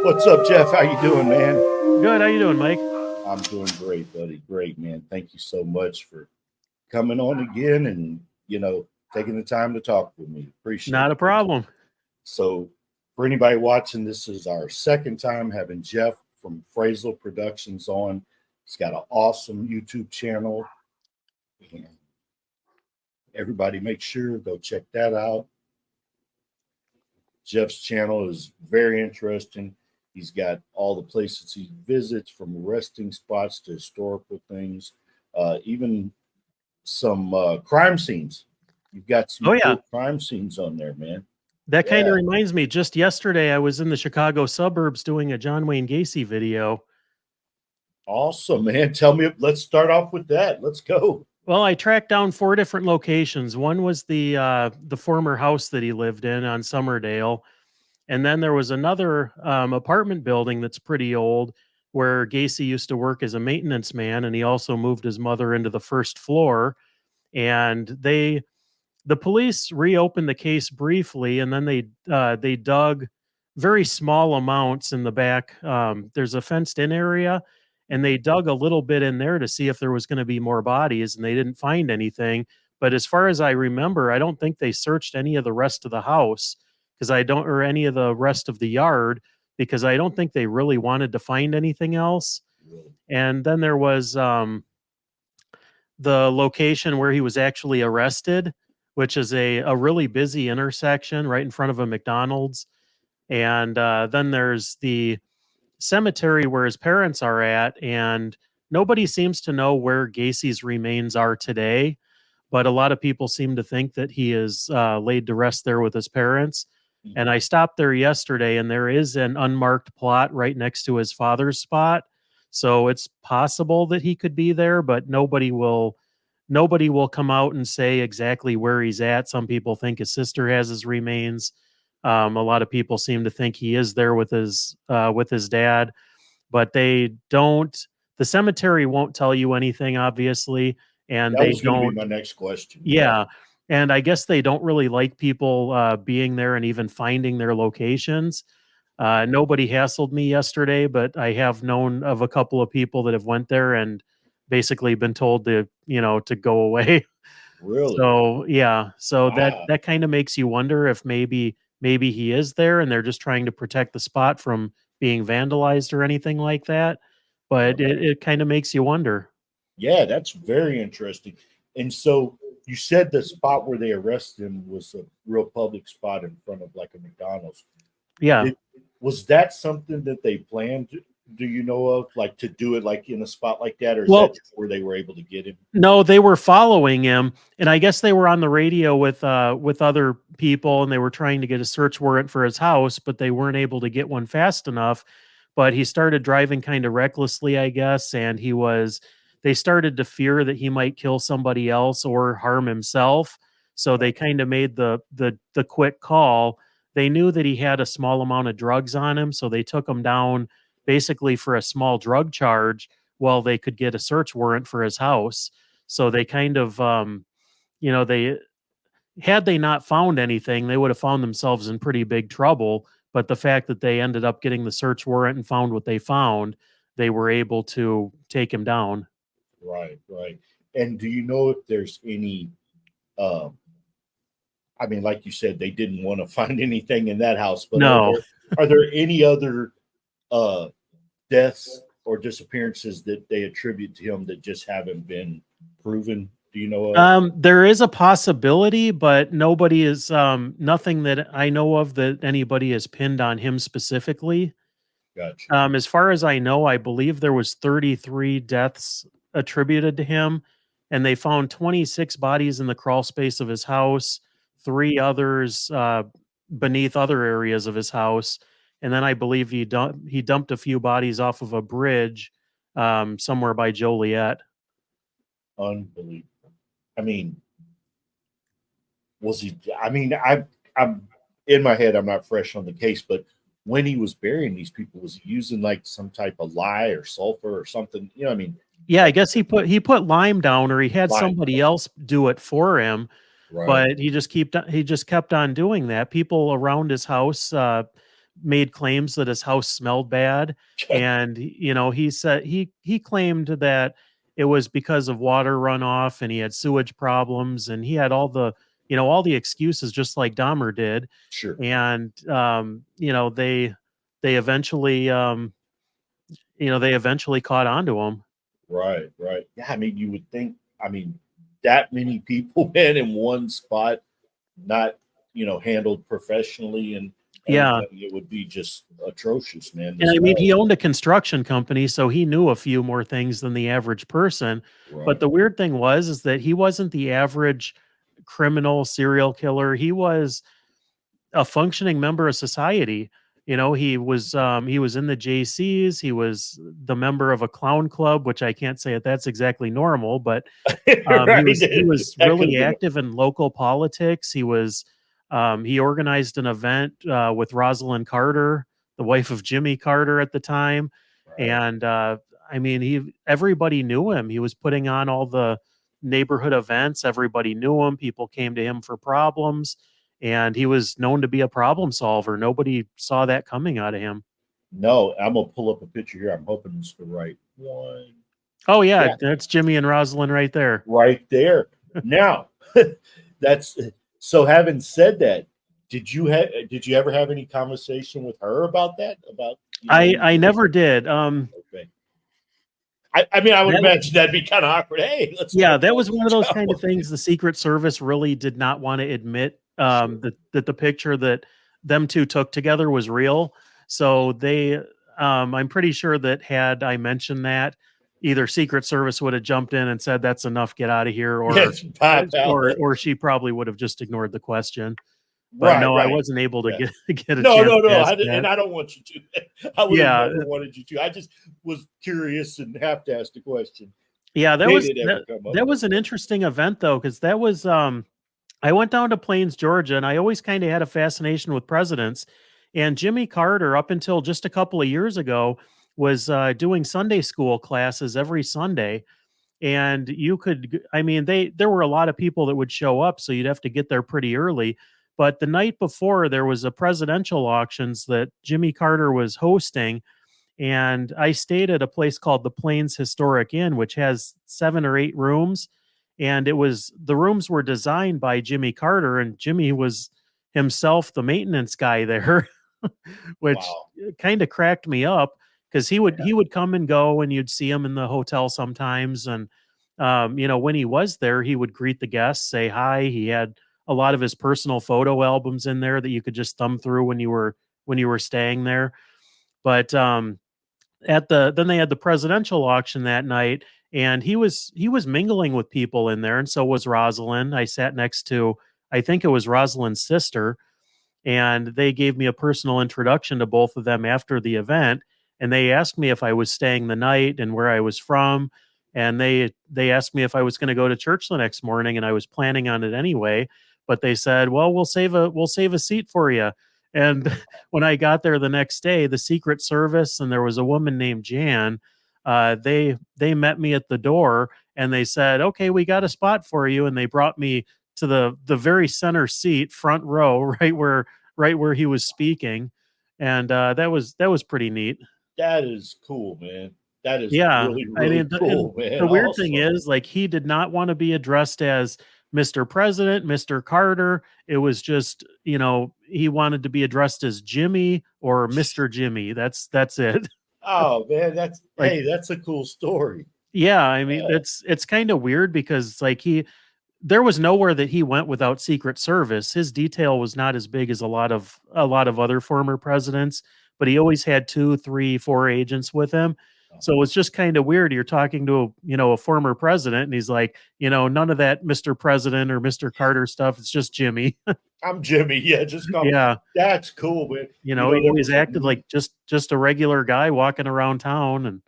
What's up, Jeff? How you doing, man? Good. How you doing, Mike? I'm doing great, buddy. Great, man. Thank you so much for coming on again and taking the time to talk with me. Appreciate Not a it. problem. So, for anybody watching, this is our second time having Jeff from Phrasal Productions on. He's got an awesome YouTube channel, and everybody make sure go check that out. Jeff's channel is very interesting. He's got all the places he visits, from resting spots to historical things, even some crime scenes. You've got some Oh, yeah. cool crime scenes on there, man. That kind Yeah. of reminds me, just yesterday I was in the Chicago suburbs doing a John Wayne Gacy video. Awesome, man. Tell me, let's start off with that. Let's go. Well, I tracked down 4 different locations. One was the former house that he lived in on Summerdale. And then there was another apartment building that's pretty old where Gacy used to work as a maintenance man, and he also moved his mother into the first floor. And the police reopened the case briefly, and then they dug very small amounts in the back. There's a fenced-in area, and they dug a little bit in there to see if there was going to be more bodies, and they didn't find anything. But as far as I remember, I don't think they searched any of the rest of the house or any of the rest of the yard, because I don't think they really wanted to find anything else. And then there was the location where he was actually arrested, which is a really busy intersection right in front of a McDonald's. And then there's the cemetery where his parents are at, and nobody seems to know where Gacy's remains are today. But a lot of people seem to think that he is laid to rest there with his parents. And I stopped there yesterday, and there is an unmarked plot right next to his father's spot. So it's possible that he could be there, but nobody will come out and say exactly where he's at. Some people think his sister has his remains. A lot of people seem to think he is there with his dad, but they don't. The cemetery won't tell you anything, obviously, and That was going to be my next question. Yeah. And I guess they don't really like people being there and even finding their locations. Nobody hassled me yesterday, but I have known of a couple of people that have went there and basically been told to go away. Really? So yeah, so Wow. that kind of makes you wonder if maybe he is there and they're just trying to protect the spot from being vandalized or anything like that. But it kind of makes you wonder. Yeah, that's very interesting. And so you said the spot where they arrested him was a real public spot in front of like a McDonald's. Yeah. Was that something that they planned? Do you know of, like, to do it like in a spot like that, or is that just where they were able to get him? No, they were following him, and I guess they were on the radio with other people, and they were trying to get a search warrant for his house, but they weren't able to get one fast enough. But he started driving kind of recklessly, I guess, and they started to fear that he might kill somebody else or harm himself. So they kind of made the quick call. They knew that he had a small amount of drugs on him, so they took him down basically for a small drug charge while they could get a search warrant for his house. So they kind of, they not found anything, they would have found themselves in pretty big trouble. But the fact that they ended up getting the search warrant and found what they found, they were able to take him down. Right. And do you know if there's any, I mean, like you said, they didn't want to find anything in that house, but No. Are there any other deaths or disappearances that they attribute to him that just haven't been proven? Do you know of? There is a possibility, but nobody is nothing that I know of that anybody has pinned on him specifically. Gotcha. As far as I know, I believe there was 33 deaths attributed to him, and they found 26 bodies in the crawl space of his house, 3 others beneath other areas of his house, and then I believe he dumped a few bodies off of a bridge somewhere by Joliet. Unbelievable. I mean, was he? I mean, I'm in my head. I'm not fresh on the case, but when he was burying these people, was he using like some type of lye or sulfur or something? You know, I mean, yeah, I guess he put lime down, or he had somebody else do it for him. Right. But he just kept on doing that. People around his house made claims that his house smelled bad, and he said he claimed that it was because of water runoff, and he had sewage problems, and he had all the excuses, just like Dahmer did. Sure. And they eventually they eventually caught on to him. Right. Yeah, I mean, you would think, I mean, that many people, man, in one spot, not, handled professionally and Yeah. everything, it would be just atrocious, man. And I mean, he owned a construction company, so he knew a few more things than the average person. Right. But the weird thing is that he wasn't the average criminal serial killer. He was a functioning member of society. He was in the JCs. He was the member of a clown club, which I can't say that's exactly normal, but Right. he was That really could've been active in local politics. He organized an event with Rosalind Carter, the wife of Jimmy Carter at the time, right. and I mean, everybody knew him. He was putting on all the neighborhood events. Everybody knew him. People came to him for problems, and he was known to be a problem solver. Nobody saw that coming out of him. No, I'm gonna pull up a picture here. I'm hoping it's the right one. Oh yeah, that's Jimmy and Rosalind right there. Right there. Now, that's so. Having said that, did you ever have any conversation with her about that? About I never did. Okay. I mean, I would imagine that'd be kind of awkward. Hey, that was one of those kind of things the Secret Service really did not want to admit that the picture that them two took together was real. So I'm pretty sure that had I mentioned that, either Secret Service would have jumped in and said, "That's enough, get out of here," or she probably would have just ignored the question. But no, I wasn't able to get a chance. No, and I don't want you to. I would have never wanted you to. I just was curious and have to ask the question. Yeah, that was an interesting event though, because that was I went down to Plains, Georgia, and I always kind of had a fascination with presidents. And Jimmy Carter, up until just a couple of years ago, was doing Sunday school classes every Sunday. And there were a lot of people that would show up, so you'd have to get there pretty early. But the night before, there was a presidential auctions that Jimmy Carter was hosting, and I stayed at a place called the Plains Historic Inn, which has 7 or 8 rooms. And the rooms were designed by Jimmy Carter, and Jimmy was himself the maintenance guy there, which kind of cracked me up, because he would come and go, and you'd see him in the hotel sometimes. And when he was there, he would greet the guests, say hi. He had a lot of his personal photo albums in there that you could just thumb through when you were staying there. But then they had the presidential auction that night, and he was mingling with people in there, and so was Rosalind. I sat next to, I think it was Rosalind's sister, and they gave me a personal introduction to both of them after the event. And they asked me if I was staying the night and where I was from, and they asked me if I was going to go to church the next morning, and I was planning on it anyway. But they said, "Well, we'll save a seat for you." And when I got there the next day, the Secret Service, and there was a woman named Jan, they met me at the door, and they said, "Okay, we got a spot for you." And they brought me to the very center seat, front row, right where he was speaking. And that was pretty neat. That is cool, man. That is really cool, man. The weird thing is, like, he did not want to be addressed as Mr. President, Mr. Carter. It was just, he wanted to be addressed as Jimmy or Mr. Jimmy. That's it. Oh man, that's a cool story. Yeah, I mean, it's kind of weird, because like there was nowhere that he went without Secret Service. His detail was not as big as a lot of other former presidents, but he always had 2, 3, 4 agents with him. So it's just kind of weird. You're talking to a former president, and he's like, none of that Mr. President or Mr. Carter stuff. It's just Jimmy. I'm Jimmy. Yeah, just call me. That's cool, man. He always acted like just a regular guy walking around town. And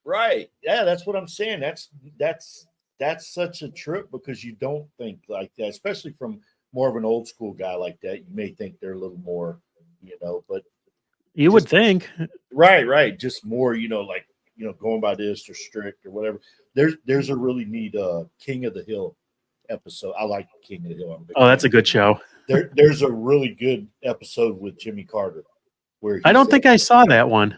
right. Yeah, that's what I'm saying. That's such a trip, because you don't think like that, especially from more of an old school guy like that. You may think they're a little more, but you would think. Right. Just more, like, going by this or strict or whatever. There's a really neat King of the Hill episode. I like King of the Hill. Oh, that's a good show. There's a really good episode with Jimmy Carter. where I he's don't think I saw that one.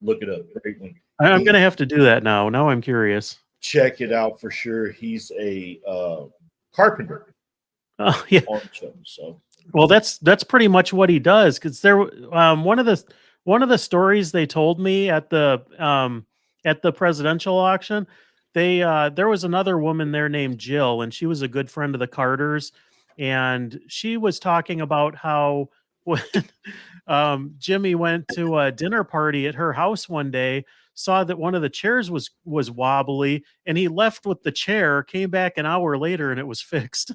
look it up. Great one. I'm going to have to do that now. Now I'm curious. Check it out for sure. He's a carpenter Oh, yeah. on the show. So Well, that's pretty much what he does. Because there, one of the stories they told me at the presidential auction, they there was another woman there named Jill, and she was a good friend of the Carters, and she was talking about how when Jimmy went to a dinner party at her house one day, saw that one of the chairs was wobbly, and he left with the chair, came back an hour later, and it was fixed.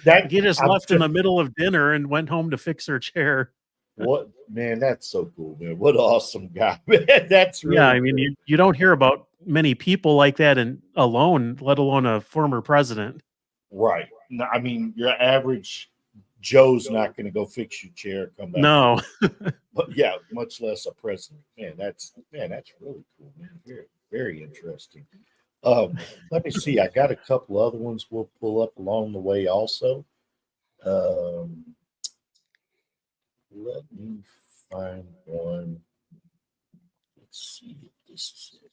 that He just I'm left in the middle of dinner and went home to fix her chair. what man, that's so cool, man. What an awesome guy, man. That's Yeah, really I mean, cool. you don't hear about many people like that and alone, let alone a former president. Right. No, I mean, your average Joe's not going to go fix your chair, come back. No. But yeah, much less a president. Man, that's really cool, man. Very, very interesting. Let me see. I got a couple other ones we'll pull up along the way also. Um, let me find one. Let's see if this is it.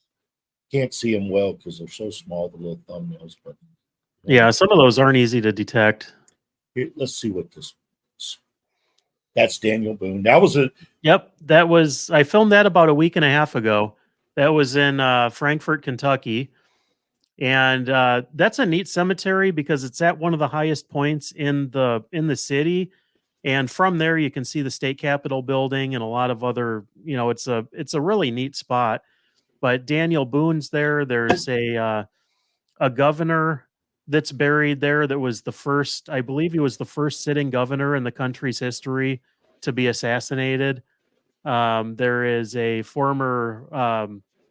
Can't see them well because they're so small, the little thumbnails. But Yeah, some of those aren't easy to detect. here, let's see what this is. That's Daniel Boone. That was a Yep, I filmed that about a week and a half ago. That was in Frankfort, Kentucky. And that's a neat cemetery because it's at one of the highest points in the city, and from there you can see the state capitol building and a lot of other, it's a really neat spot. But Daniel Boone's there. There's a governor that's buried there that was the first, I believe he was the first sitting governor in the country's history to be assassinated. There is a former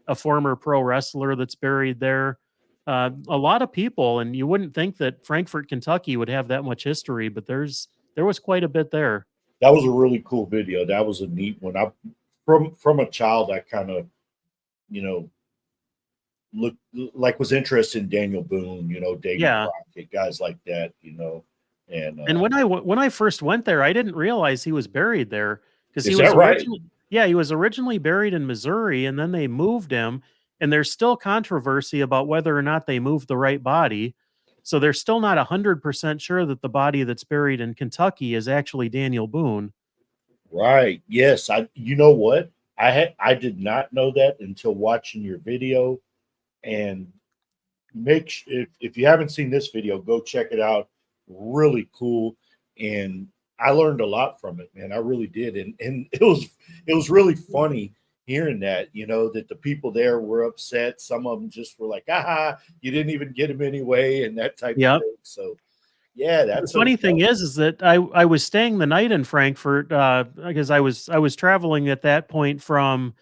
pro wrestler that's buried there. A lot of people, and you wouldn't think that Frankfort, Kentucky would have that much history, but there was quite a bit there. that was a really cool video. That was a neat one. I from a child, I kind of you know look like was interested in Daniel Boone, David Yeah. Crockett, guys like that, and And when I first went there, I didn't realize he was buried there because is that right? he was originally buried in Missouri, and then they moved him. And there's still controversy about whether or not they moved the right body. So they're still not 100% sure that the body that's buried in Kentucky is actually Daniel Boone. Right. Yes. You know what? I did not know that until watching your video. And if you haven't seen this video, go check it out. Really cool. And I learned a lot from it, man. I really did. And it was really funny hearing that, that the people there were upset. Some of them just were like, aha, you didn't even get him anyway, and that type of Yep. thing. So yeah, The funny thing is that I was staying the night in Frankfurt because I was traveling at that point from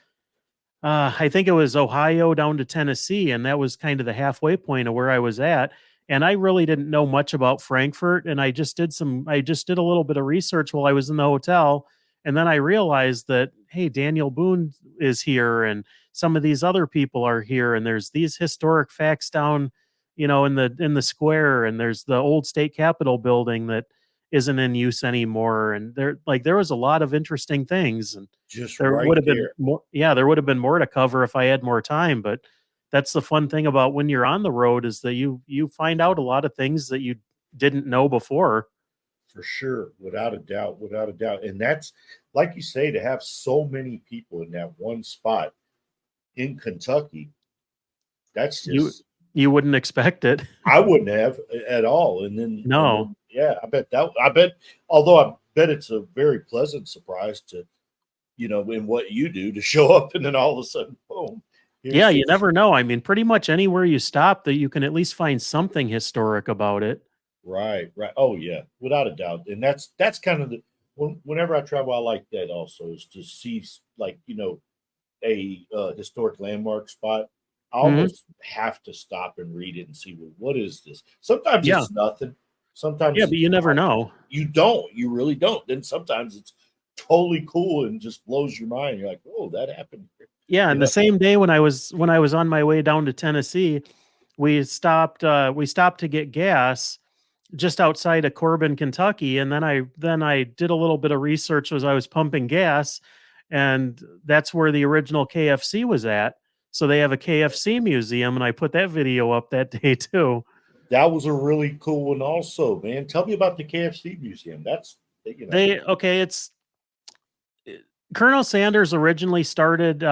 I think it was Ohio down to Tennessee, and that was kind of the halfway point of where I was at. And I really didn't know much about Frankfurt, and I just did a little bit of research while I was in the hotel, and then I realized that hey, Daniel Boone is here, and some of these other people are here, and there's these historic facts down, in the square, and there's the old state capitol building that isn't in use anymore, and there was a lot of interesting things, and just there right would have been there. more yeah, there would have been more to cover if I had more time, but that's the fun thing about when you're on the road is that you find out a lot of things that you didn't know before. For sure, without a doubt, without a doubt. And that's like you say, to have so many people in that one spot in Kentucky, that's You just you wouldn't expect it. I wouldn't have at all. And then No. yeah, I bet although I bet it's a very pleasant surprise to, in what you do to show up and then all of a sudden, boom, Yeah, here's you this. never know. I mean, pretty much anywhere you stop that you can at least find something historic about it. Right, right. Oh yeah, without a doubt. And that's kind of whenever I travel, I like that also is to see like a historic landmark spot. I Mhm. almost have to stop and read it and see, well, what is this? Sometimes Yeah. it's nothing. Yeah, Sometimes but it's you never know. you don't. You really don't. Then sometimes it's totally cool and just blows your mind. You're like, oh, that happened here. Yeah, You and the know? same day when I was on my way down to Tennessee, we stopped to get gas, just outside of Corbin, Kentucky, and then I did a little bit of research as I was pumping gas, and that's where the original KFC was at. So they have a KFC museum, and I put that video up that day too. That was a really cool one, also, man. Tell me about the KFC museum. That's They okay, it's Colonel Sanders originally started.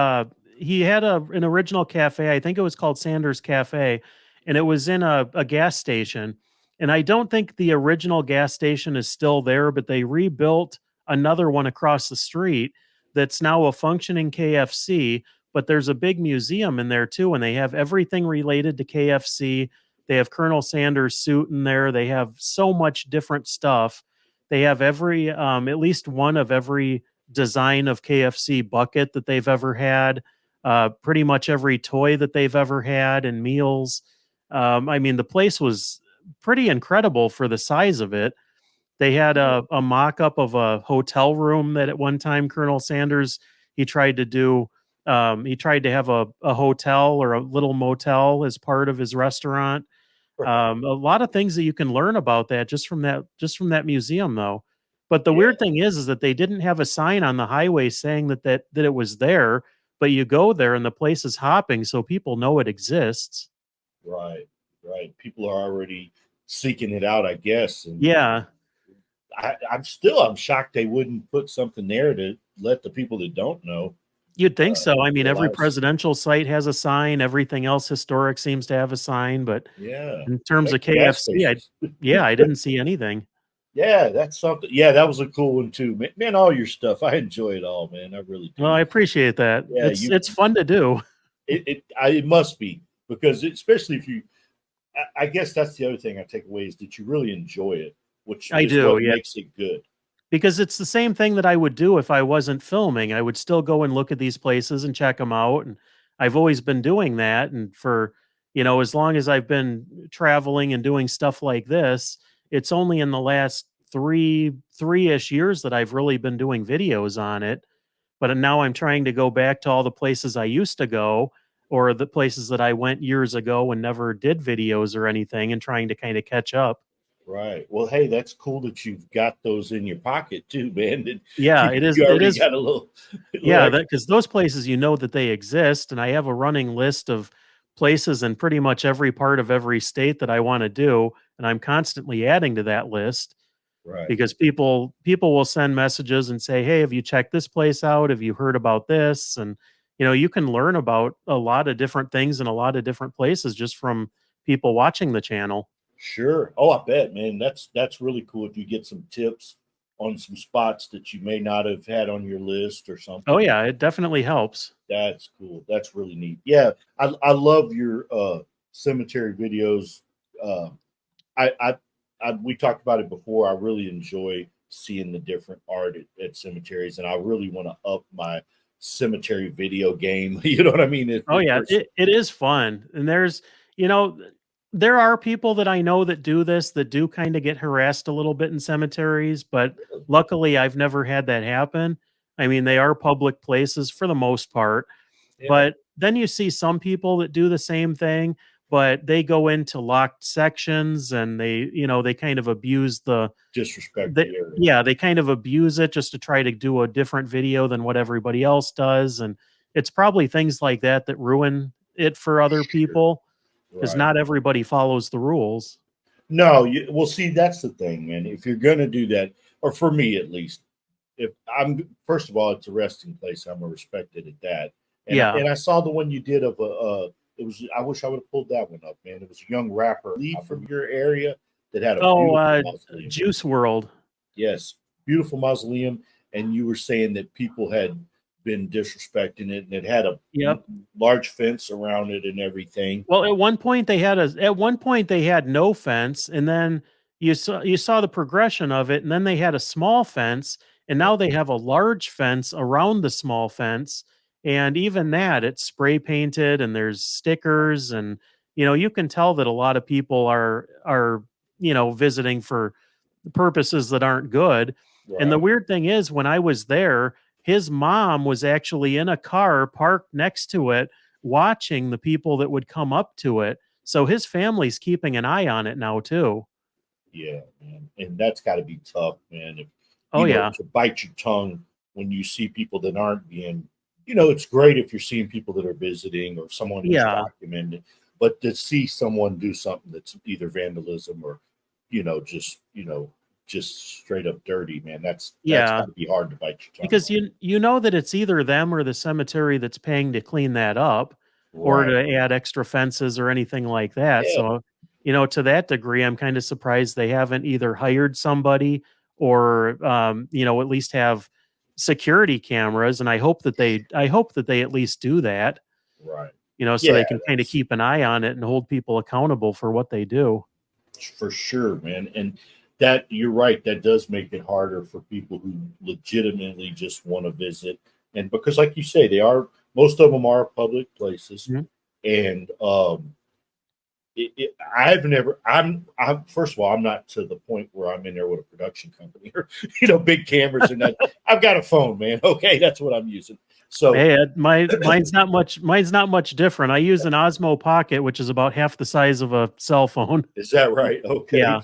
He had an original cafe. I think it was called Sanders Cafe, and it was in a gas station. And I don't think the original gas station is still there, but they rebuilt another one across the street that's now a functioning KFC. But there's a big museum in there too, and they have everything related to KFC. They have Colonel Sanders' suit in there. They have so much different stuff. They have every at least one of every design of KFC bucket that they've ever had, pretty much every toy that they've ever had, and meals. I mean, the place was pretty incredible for the size of it. They had a mock up of a hotel room that at one time Colonel Sanders he tried to do. He tried to have a hotel or a little motel as part of his restaurant. A lot of things that you can learn about that just from that museum, though. But the Yeah, weird thing is that they didn't have a sign on the highway saying that it was there. But you go there and the place is hopping, so people know it exists. right, right. People are already seeking it out, I guess. And Yeah, I'm shocked they wouldn't put something there to let the people that don't know you'd think so. I mean, every realize. presidential site has a sign. Everything else historic seems to have a sign. But Yeah, in terms like of gas KFC, stations. yeah, I didn't see anything. Yeah, that's something. Yeah, that was a cool one too, man. All your stuff, I enjoy it all, man. I really Well, do. I appreciate that. Yeah, It's fun to do. it must be because especially if you, I guess that's the other thing I take away is that you really enjoy it, which I is do. what Yeah. makes it good. Because it's the same thing that I would do if I wasn't filming. I would still go and look at these places and check them out, and I've always been doing that, and for, as long as I've been traveling and doing stuff like this, it's only in the last 3-ish years that I've really been doing videos on it, but now I'm trying to go back to all the places I used to go, or the places that I went years ago and never did videos or anything, and trying to kinda catch up. Right. Well, hey, that's cool that you've got those in your pocket too, man. That Yeah, you, it is you it already is got a little, little Yeah, extra. that because those places, that they exist, and I have a running list of places in pretty much every part of every state that I wanna do, and I'm constantly adding to that list Right. because people will send messages and say, "Hey, have you checked this place out? Have you heard about this?" And, you can learn about a lot of different things in a lot of different places just from people watching the channel. Sure. Oh, I bet, man. That's really cool if you get some tips on some spots that you may not have had on your list or Oh, something. yeah, it definitely helps. That's cool. That's really neat. Yeah, I love your cemetery videos. Uh, I, I we talked about it before. I really enjoy seeing the different art at cemeteries, and I really want to up my cemetery video game. You know what I mean? Oh yeah, There's it is fun. And you know, there are people that I know that do this that do kind of get harassed a little bit in cemeteries, but luckily I've never had that happen. I mean, they are public places for the most part, yeah, but then you see some people that do the same thing, but they go into locked sections and they kind of abuse disrespect they the area. yeah, they kind of abuse it just to try to do a different video than what everybody else does, and it's probably things like that that ruin it for other Sure. people because Right. not everybody follows the rules. No, well, see, that's the thing, man. If you're going to do that, or for me at least, if I'm first of all, it's a resting place. I'm a respected at that. Yeah. And I saw the one you did of a. It was. I wish I would have pulled that one up, man. It was a young rapper leave from your area that had a Oh, beautiful mausoleum. Juice World. Yes, beautiful mausoleum. And you were saying that people had been disrespecting it, and it had a Yep. large fence around it and everything. Well, at one point they had no fence, and then you saw the progression of it, and then they had a small fence, and now they have a large fence around the small fence, and even that it's spray painted and there's stickers, and you can tell that a lot of people are visiting for purposes that aren't good. And the Right. weird thing is, when I was there, his mom was actually in a car parked next to it, watching the people that would come up to it. So his family's keeping an eye on it now too. Yeah, man. And that's got to be tough, man. If, Oh yeah. to bite your tongue when you see people that aren't being, it's great if you're seeing people that are visiting or someone who's Yeah. documented, but to see someone do something that's either vandalism or, just straight up dirty, man, that's Yeah. got to be hard to bite your tongue Because on. you know that it's either them or the cemetery that's paying to clean that up or Right. to add extra fences or anything like that. Yeah. So, to that degree, I'm kind of surprised they haven't either hired somebody or at least have security cameras. And I hope that they at least do that, Right. so Yeah. they can kind of That's keep an eye on it and hold people accountable for what they do. for sure, man. And that you're right, that does make it harder for people who legitimately just want to visit. And because like you say, they are most of them are public places. Mhm. And I've never I'm first of all, I'm not to the point where I'm in there with a production company or big cameras and that. I've got a phone, man. Okay, that's what I'm using. So Hey, mine's not much different. I use an Osmo Pocket, which is about half the size of a cell phone. is that right? Okay. Yeah.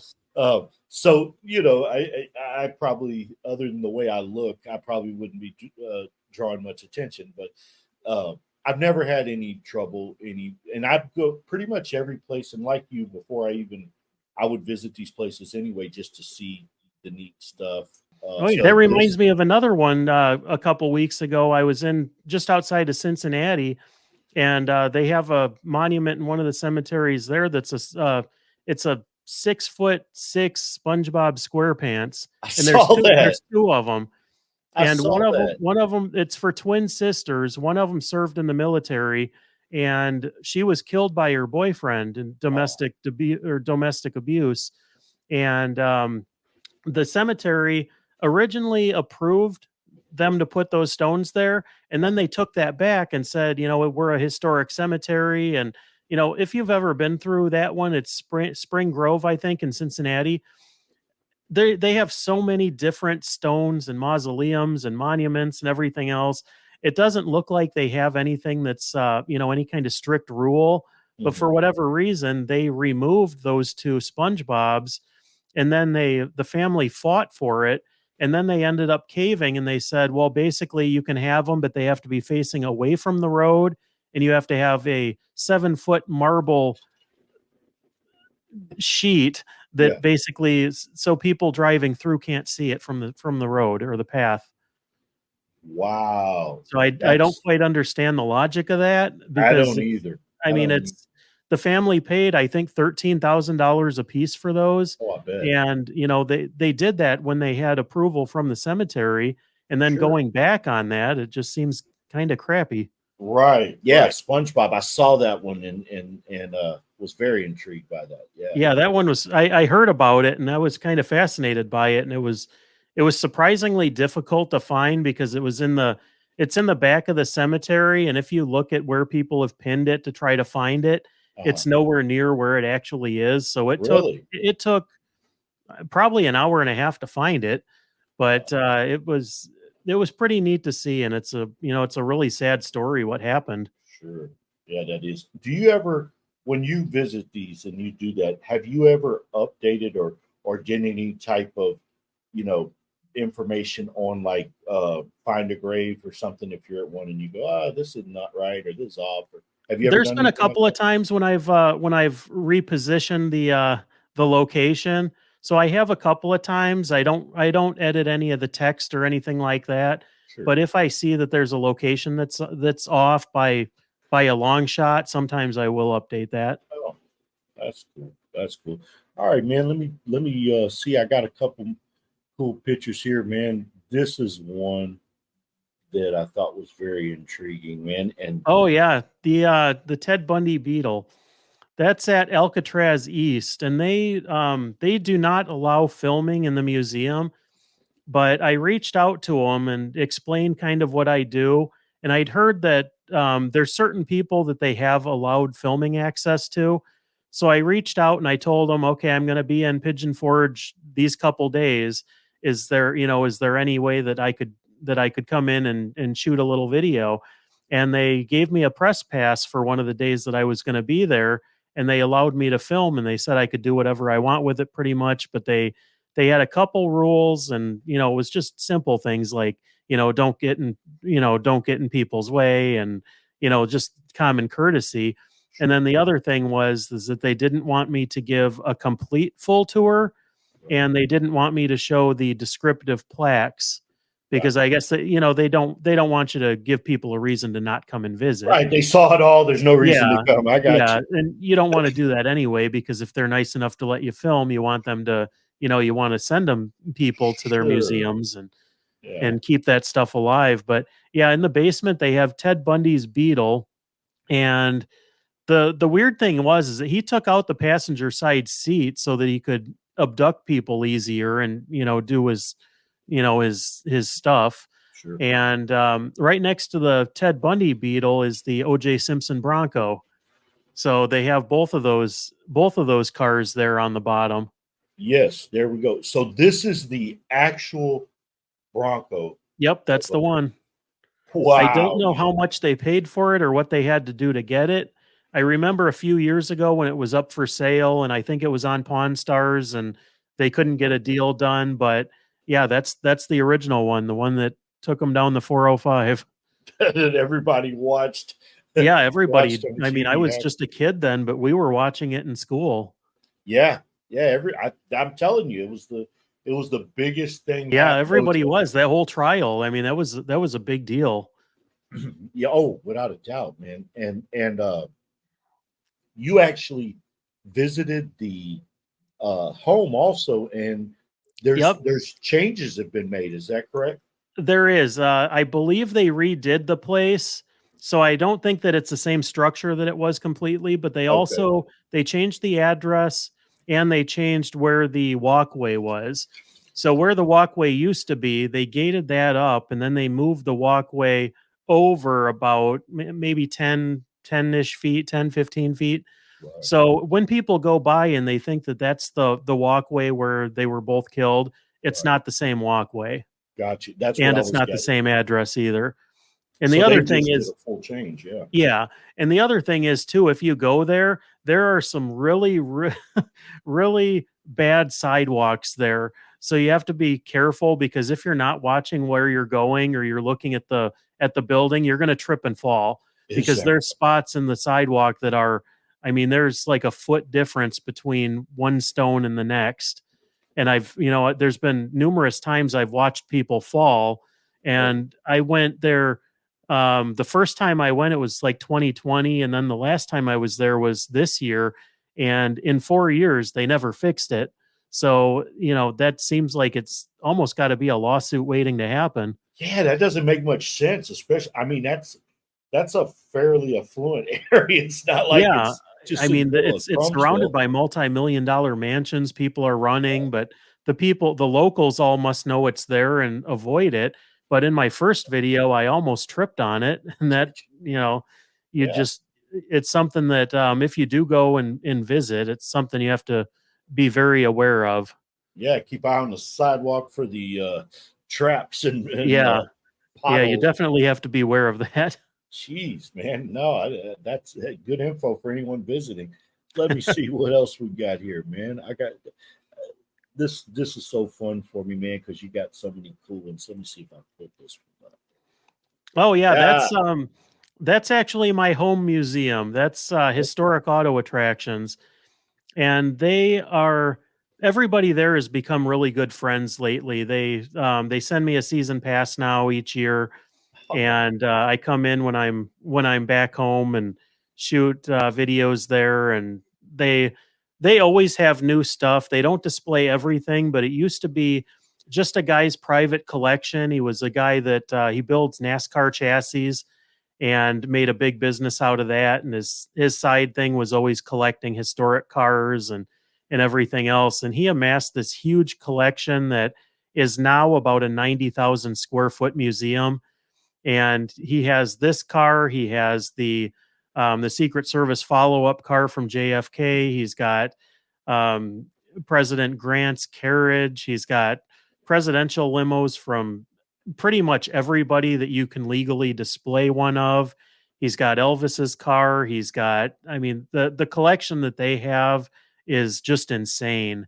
So I probably, other than the way I look, I probably wouldn't be drawing much attention. But I've never had any trouble. And I'd go pretty much every place. And like you, before I would visit these places anyway, just to see the neat stuff. Oh, yeah, that So reminds this, me of another one. A couple weeks ago, I was in just outside of Cincinnati, and they have a monument in one of the cemeteries there. It's a 6'6" SpongeBob SquarePants, I and saw that. there's two of them, I and saw that. one of them it's for twin sisters. One of them served in the military, and she was killed by her boyfriend in Oh, domestic abuse, and the cemetery originally approved them to put those stones there, and then they took that back and said, we're a historic cemetery. And if you've ever been through that one, it's Spring Grove, I think, in Cincinnati. They have so many different stones and mausoleums and monuments and everything else. It doesn't look like they have anything that's any kind of strict rule, but mhm. for whatever reason they removed those two SpongeBobs, and then the family fought for it, and then they ended up caving, and they said, well, basically you can have them, but they have to be facing away from the road, and you have to have a 7-foot marble sheet Yeah. that basically is so people driving through can't see it from the road or the path. Wow. So I don't That's quite understand the logic of that, I because don't either. I I mean, don't either. it's the family paid, I think, $13,000 a piece for those, Oh, I bet. and, they did that when they had approval from the cemetery, and then Sure. going back on that, it just seems kinda crappy. Right. Yeah. SpongeBob. I saw that one and was very intrigued by that. Yeah. Yeah, that one was I heard about it, and I was kinda fascinated by it, and it was surprisingly difficult to find because it's in the back of the cemetery, and if you look at where people have pinned it to try to find it, Uh-huh. it's nowhere near where it actually is, so Really? it took probably an hour and a half to find it, but, it was pretty neat to see, and it's a really sad story what happened. Sure. Yeah, that is. Do you ever, when you visit these and you do that, have you ever updated or did any type of, you know, information on like find a grave or something if you're at one and you go, this is not right or this is off, or have you ever There's done been a anything like couple of that? times when I've repositioned the location. So I have a couple of times. I don't edit any of the text or anything like that. Sure. But if I see that there's a location that's off by a long shot, sometimes I will update that. Oh, that's cool. That's cool. All right, man. Let me see. I got a couple cool pictures here, man. This is one that I thought was very intriguing, man. And Oh yeah, the Ted Bundy beetle. That's at Alcatraz East, and they do not allow filming in the museum. But I reached out to them and explained kind of what I do, and I'd heard that there's certain people that they have allowed filming access to. So I reached out and I told them, okay, I'm going to be in Pigeon Forge these couple days. Is there any way that I could come in and shoot a little video? And they gave me a press pass for one of the days that I was going to be there. and they allowed me to film, and they said I could do whatever I want with it pretty much, but they had a couple rules, and it was just simple things like, don't get in, don't get in people's way, and just common courtesy. And Sure. then the other thing was is that they didn't want me to give a complete full tour, Right. and they didn't want me to show the descriptive plaques because Gotcha. I guess that they don't want you to give people a reason to not come and visit. Right. They saw it all. There's no reason to Yeah, come. I got yeah, you. and you don't wanna do that anyway because if they're nice enough to let you film, you want them to you wanna send them people to their Sure. museums Yeah. and keep that stuff alive. But, yeah, in the basement, they have Ted Bundy's beetle, and the weird thing was is that he took out the passenger side seat so that he could abduct people easier and, do his stuff. Sure. And, right next to the Ted Bundy beetle is the O.J. Simpson Bronco. So they have both of those cars there on the bottom. Yes. There we go. So this is the actual Bronco. Yep, that's the one. I don't Wow, know how man. much they paid for it or what they had to do to get it. I remember a few years ago when it was up for sale, and I think it was on Pawn Stars, and they couldn't get a deal done, but yeah, that's the original one, the one that took them down the 405. That everybody watched Yeah, watched everybody. on I mean, I TV. was just a kid then, but we were watching it in school. Yeah. Yeah. I'm telling you, it was the biggest thing Yeah, happened. everybody was. That whole trial, I mean, that was a big deal. Yeah, oh, without a doubt, man. And you actually visited the home also, and there's Yep. there's changes have been made. Is that correct? There is. I believe they redid the place, so I don't think that it's the same structure that it was completely. But Okay. they changed the address and they changed where the walkway was. So where the walkway used to be, they gated that up, and then they moved the walkway over about maybe 10-ish feet, 10-15 feet. Right. So when people go by and they think that that's the walkway where they were both killed, it's Right. not the same walkway. Got you. That's what And I it's was not the getting. same address either. And the So they other thing just did is a full change. Yeah. yeah, and the other thing is too, if you go there, there are some really bad sidewalks there. So you have to be careful because if you're not watching where you're going or you're looking at the building, you're gonna trip and fall Is because that there's spots in the sidewalk that are I mean, there's like a foot difference between one stone and the next. And there's been numerous times I've watched people fall, right? and I went there. The first time I went, it was like 2020, and then the last time I was there was this year. And in 4 years, they never fixed it. So that seems like it's almost got to be a lawsuit waiting to happen. Yeah, that doesn't make much sense. Especially, I mean, that's a fairly affluent area. It's not like Yeah, it's I just in mean, the middle of it's surrounded Crumbsville. by multi-million dollar mansions, people are running, but the locals all must know it's there and avoid it. But in my first video, I almost tripped on it, and that, you know, you Yeah. just it's something that, if you do go and visit, it's something you have to be very aware of. Yeah, keep eye on the sidewalk for the traps and Yeah, yeah, you potholes. definitely have to be aware of that. Jeez, man, no, that's good info for anyone visiting. Let me see what else we got here, man. I got this. This is so fun for me, man, because you got so many cool ones. Let me see if I put this one up. Oh yeah, Yeah. that's actually my home museum. That's historic auto attractions. And everybody there has become really good friends lately. They send me a season pass now each year, Oh, and I come in when I'm back home and shoot videos there. And they always have new stuff. They don't display everything, but it used to be just a guy's private collection. He was a guy that he builds NASCAR chassis and made a big business out of that. And his side thing was always collecting historic cars and everything else. And he amassed this huge collection that is now about a 90,000 square foot museum. And he has this car. He has the Secret Service follow up car from JFK. He's got um, President Grant's carriage. He's got presidential limos from pretty much everybody that you can legally display one of. He's got Elvis's car. He's got, I mean, the collection that they have is just insane.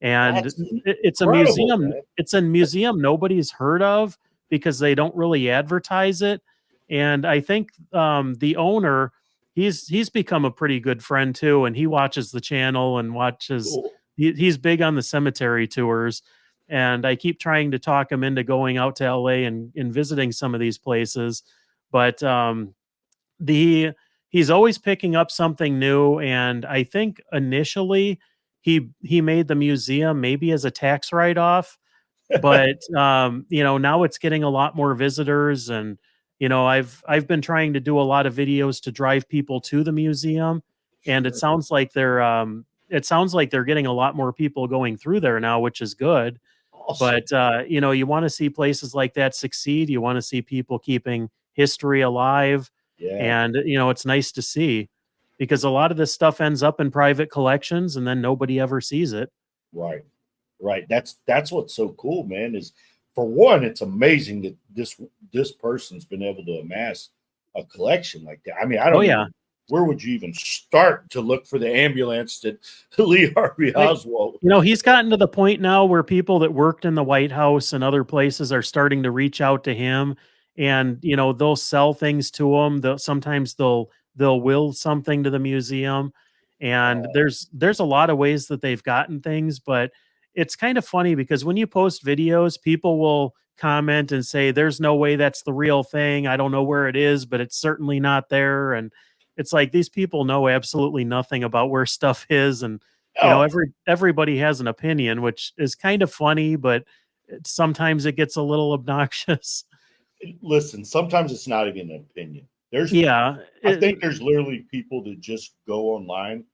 And That's it's a incredible, museum. man. It's a museum nobody's heard of because they don't really advertise it. And I think the owner, he's become a pretty good friend too, and he watches the channel and watches. Cool. He's big on the cemetery tours, and I keep trying to talk him into going out to LA and visiting some of these places, but the he's always picking up something new. And I think initially he made the museum maybe as a tax write-off, but now it's getting a lot more visitors. And I've been trying to do a lot of videos to drive people to the museum, and Sure. it sounds like they're getting a lot more people going through there now, which is good. Awesome. But you want to see places like that succeed. You want to see people keeping history alive, Yeah. and it's nice to see, because a lot of this stuff ends up in private collections and then nobody ever sees it. Right. Right. That's what's so cool, man, is for one, it's amazing that this person's been able to amass a collection like that. I mean, I Oh don't yeah. even where would you even start to look for the ambulance that Lee Harvey Like, Oswald? he's gotten to the point now where people that worked in the White House and other places are starting to reach out to him, and they'll sell things to him. Sometimes they'll will something to the museum, and Oh, there's a lot of ways that they've gotten things. But it's kind of funny because when you post videos, people will comment and say, "There's no way that's the real thing. I don't know where it is, but it's certainly not there." And it's like these people know absolutely nothing about where stuff is. And oh, everybody has an opinion, which is kind of funny, but sometimes it gets a little obnoxious. listen, sometimes it's not even an opinion. Yeah, I think there's literally people that just go online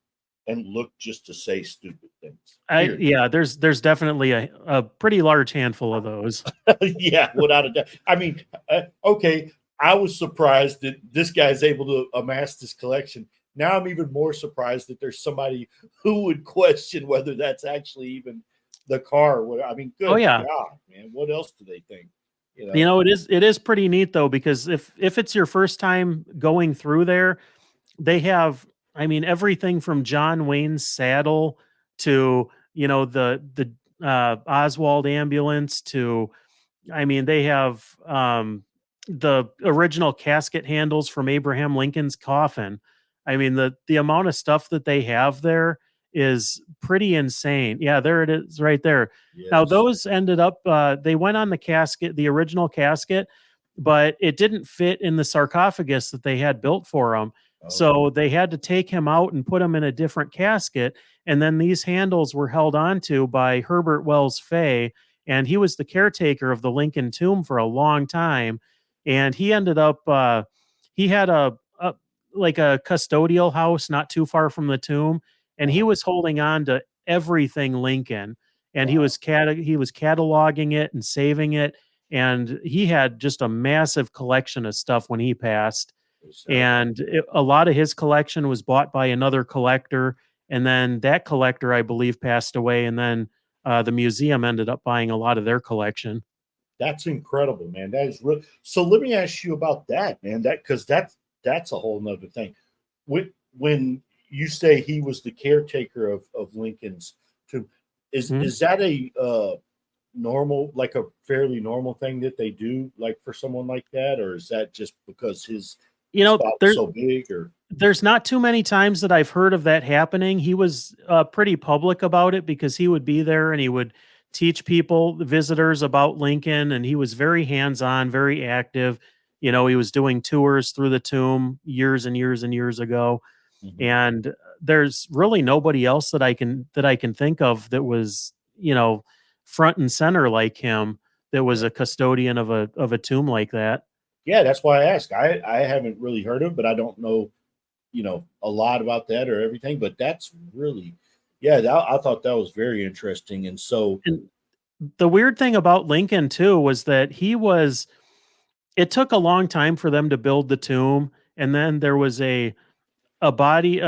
and look just to say stupid things. Period. yeah, there's definitely a pretty large handful of those. Yeah, without a doubt. I mean, okay, I was surprised that this guy's able to amass this collection. Now I'm even more surprised that there's somebody who would question whether that's actually even the car. I mean, Oh good yeah. God, man, what else do they think? You know? It is pretty neat though, because if it's your first time going through there, they have, I mean, everything from John Wayne's saddle to the Oswald ambulance to, I mean, they have the original casket handles from Abraham Lincoln's coffin. I mean, the amount of stuff that they have there is pretty insane. Yeah, there it is right there. Now, Yes. those ended up, they went on the casket, the original casket, but it didn't fit in the sarcophagus that they had built for him. Okay. So they had to take him out and put him in a different casket. And then these handles were held onto by Herbert Wells Fay, and he was the caretaker of the Lincoln tomb for a long time. And he ended up he had a like a custodial house not too far from the tomb, and he Uh-huh. was holding on to everything Lincoln, and Wow. he was cataloging it and saving it, and he had just a massive collection of stuff when he passed. It sounds like And a lot of his collection was bought by another collector, and then that collector, I believe, passed away, and then the museum ended up buying a lot of their collection. that's incredible, man. That is real. So let me ask you about that, man. That because that's a whole nother thing. When you say he was the caretaker of Lincoln's tomb, Mhm. is that a normal, like a fairly normal thing that they do, like for someone like that, or is that just because his You know, spot was there so big? Or there's not too many times that I've heard of that happening. He was pretty public about it because he would be there and he would teach people, the visitors, about Lincoln, and he was very hands-on, very active. He was doing tours through the tomb years and years and years ago. Mhm. And there's really nobody else that I can think of that was, front and center like him, that was Right. a custodian of a tomb like that. Yeah, that's why I ask. I haven't really heard of, it, but I don't know, a lot about that or everything. But that's really, yeah, I thought that was very interesting. And so, And the weird thing about Lincoln too was that it took a long time for them to build the tomb, and then there was a body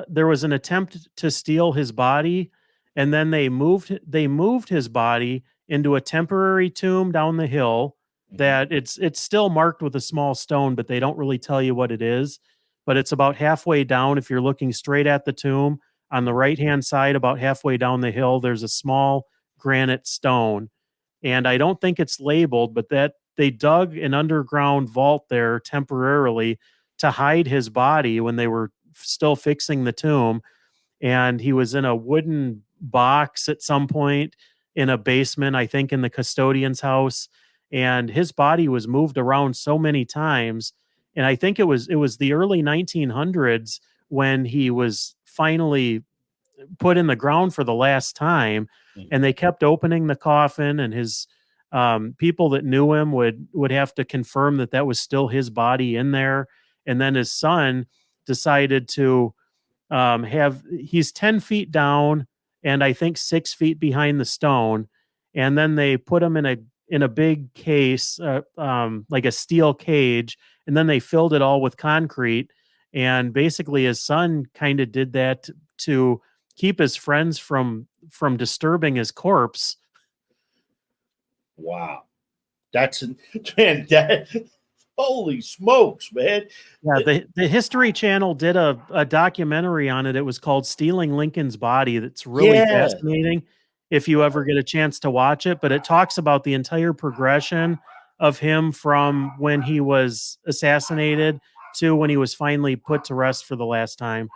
there was an attempt to steal his body, and then they moved his body into a temporary tomb down the hill, that it's still marked with a small stone, but they don't really tell you what it is. But it's about halfway down. If you're looking straight at the tomb on the right hand side, about halfway down the hill, there's a small granite stone. And I don't think it's labeled, but that they dug an underground vault there temporarily to hide his body when they were still fixing the tomb. And he was in a wooden box at some point in a basement, I think in the custodian's house. And his body was moved around so many times. And I think it was the early 1900s when he was finally put in the ground for the last time. And they kept opening the coffin, and his people that knew him would have to confirm that that was still his body in there. And then his son decided to have he's 10 feet down and I think 6 feet behind the stone. And then they put him in a big case, like a steel cage, and then they filled it all with concrete. And basically, his son kind of did that to keep his friends from disturbing his corpse. Wow. That's man, that holy smokes, man. Yeah, the History Channel did a documentary on it. It was called Stealing Lincoln's Body. That's really Yeah. fascinating if you ever get a chance to watch it. But it talks about the entire progression of him from when he was assassinated to when he was finally put to rest for the last time.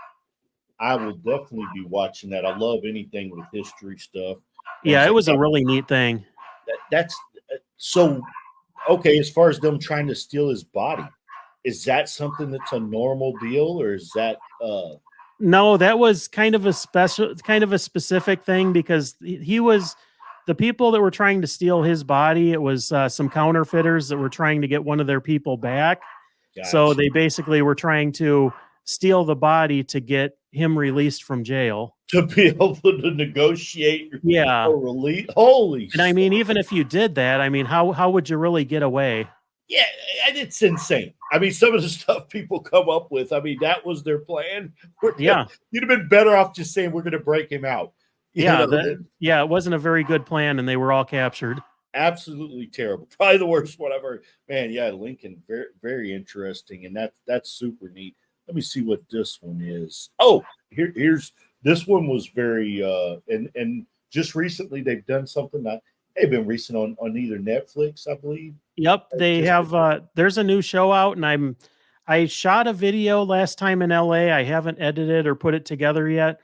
I will definitely be watching that. I love anything with history stuff. Yeah, it was a really neat thing. That's so okay. As far as them trying to steal his body, is that something that's a normal deal, or is that No, that was kind of a specific thing because he was the people that were trying to steal his body. It was some counterfeiters that were trying to get one of their people back. So gotcha, they basically were trying to steal the body to get him released from jail. to be able to negotiate Yeah. a release? Holy And I mean, even if you did that, I mean, how would you really get away? yeah, and it's insane. I mean, some of the stuff people come up with. I mean, that was their plan. Yeah. You'd have been better off just saying we're going to break him out. Yeah, it wasn't a very good plan, and they were all captured. Absolutely terrible. Probably the worst one I've heard. Man, yeah, Lincoln, very, very interesting, and that's super neat. Let me see what this one is. Oh, here's this one was very and just recently they've done something that they've been recent on either Netflix, I believe. Yep, they have there's a new show out, and I shot a video last time in LA. I haven't edited or put it together yet,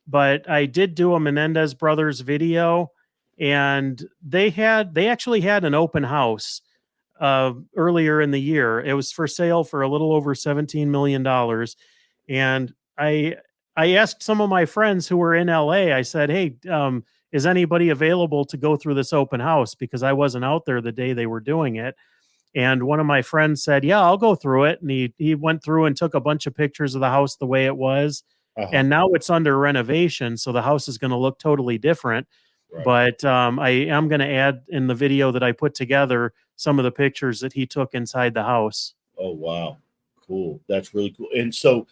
but I did do a Menendez Brothers video, and they actually had an open house earlier in the year. It was for sale for a little over $17 million, and I asked some of my friends who were in LA. I said, "Hey, is anybody available to go through this open house?" Because I wasn't out there the day they were doing it. And one of my friends said, "Yeah, I'll go through it." And he went through and took a bunch of pictures of the house the way it was. And now it's under renovation, so the house is going to look totally different. Right. But I am going to add in the video that I put together some of the pictures that he took inside the house. Oh wow, cool. That's really cool. And so,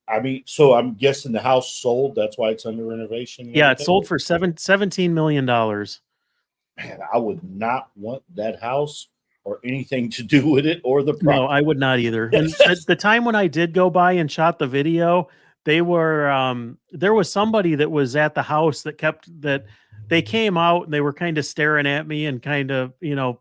I mean, so I'm guessing the house sold. That's why it's under renovation. Yeah, it sold for $17 million. Man, I would not want that house or anything to do with it or the property. No, I would not either. And at the time when I did go by and shot the video, they were there was somebody that was at the house that they came out and they were kind of staring at me, and kind of,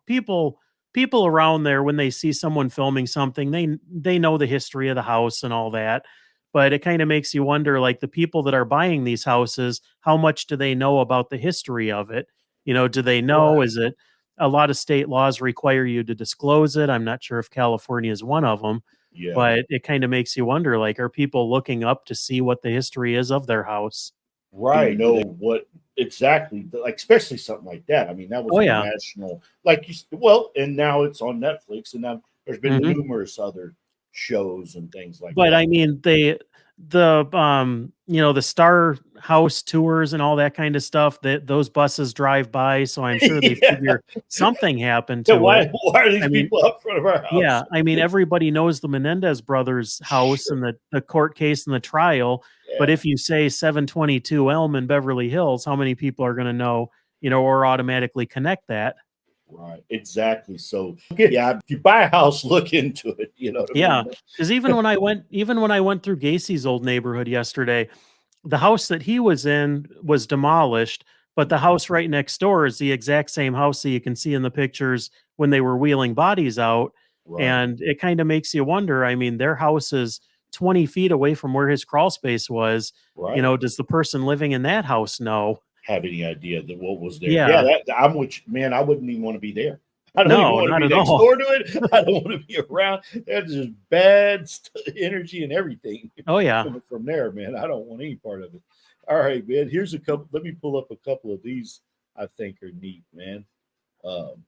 people around there, when they see someone filming something, they know the history of the house and all that. But it kind of makes you wonder, like, the people that are buying these houses, how much do they know about the history of it? Do they know? Right. Is it a lot of state laws require you to disclose it? I'm not sure if California is one of them. Yeah. But it kind of makes you wonder, like, are people looking up to see what the history is of their house? Right. Know what exactly, like, especially something like that. I mean, that was a national, like and now it's on Netflix, and now there's been numerous other shows and things like that. But I mean, the Star House tours and all that kind of stuff, that those buses drive by, so I'm sure they figure something happened to why it. Why are these people up front of our house? Yeah, I mean, everybody knows the Menendez brothers' house and the court case and the trial. Yeah. But if you say 722 Elm in Beverly Hills, how many people are going to know, or automatically connect that? Right. Exactly. So yeah, if you buy a house, look into it. You know what I Yeah, mean? because even when I went through Gacy's old neighborhood yesterday, the house that he was in was demolished, but the house right next door is the exact same house that you can see in the pictures when they were wheeling bodies out. Right. And it kind of makes you wonder. I mean, their house is 20 feet away from where his crawl space was. Right. Does the person living in that house know? Have any idea that what was there? Yeah, Yeah. I'm with you, man. I wouldn't even want to be there. I don't even No, want to not be at next all. door to it. I don't want to be around. There's just bad energy and everything Oh yeah. coming from there, man. I don't want any part of it. All right, man. Here's a couple. Let me pull up a couple of these. I think are neat, man. Um,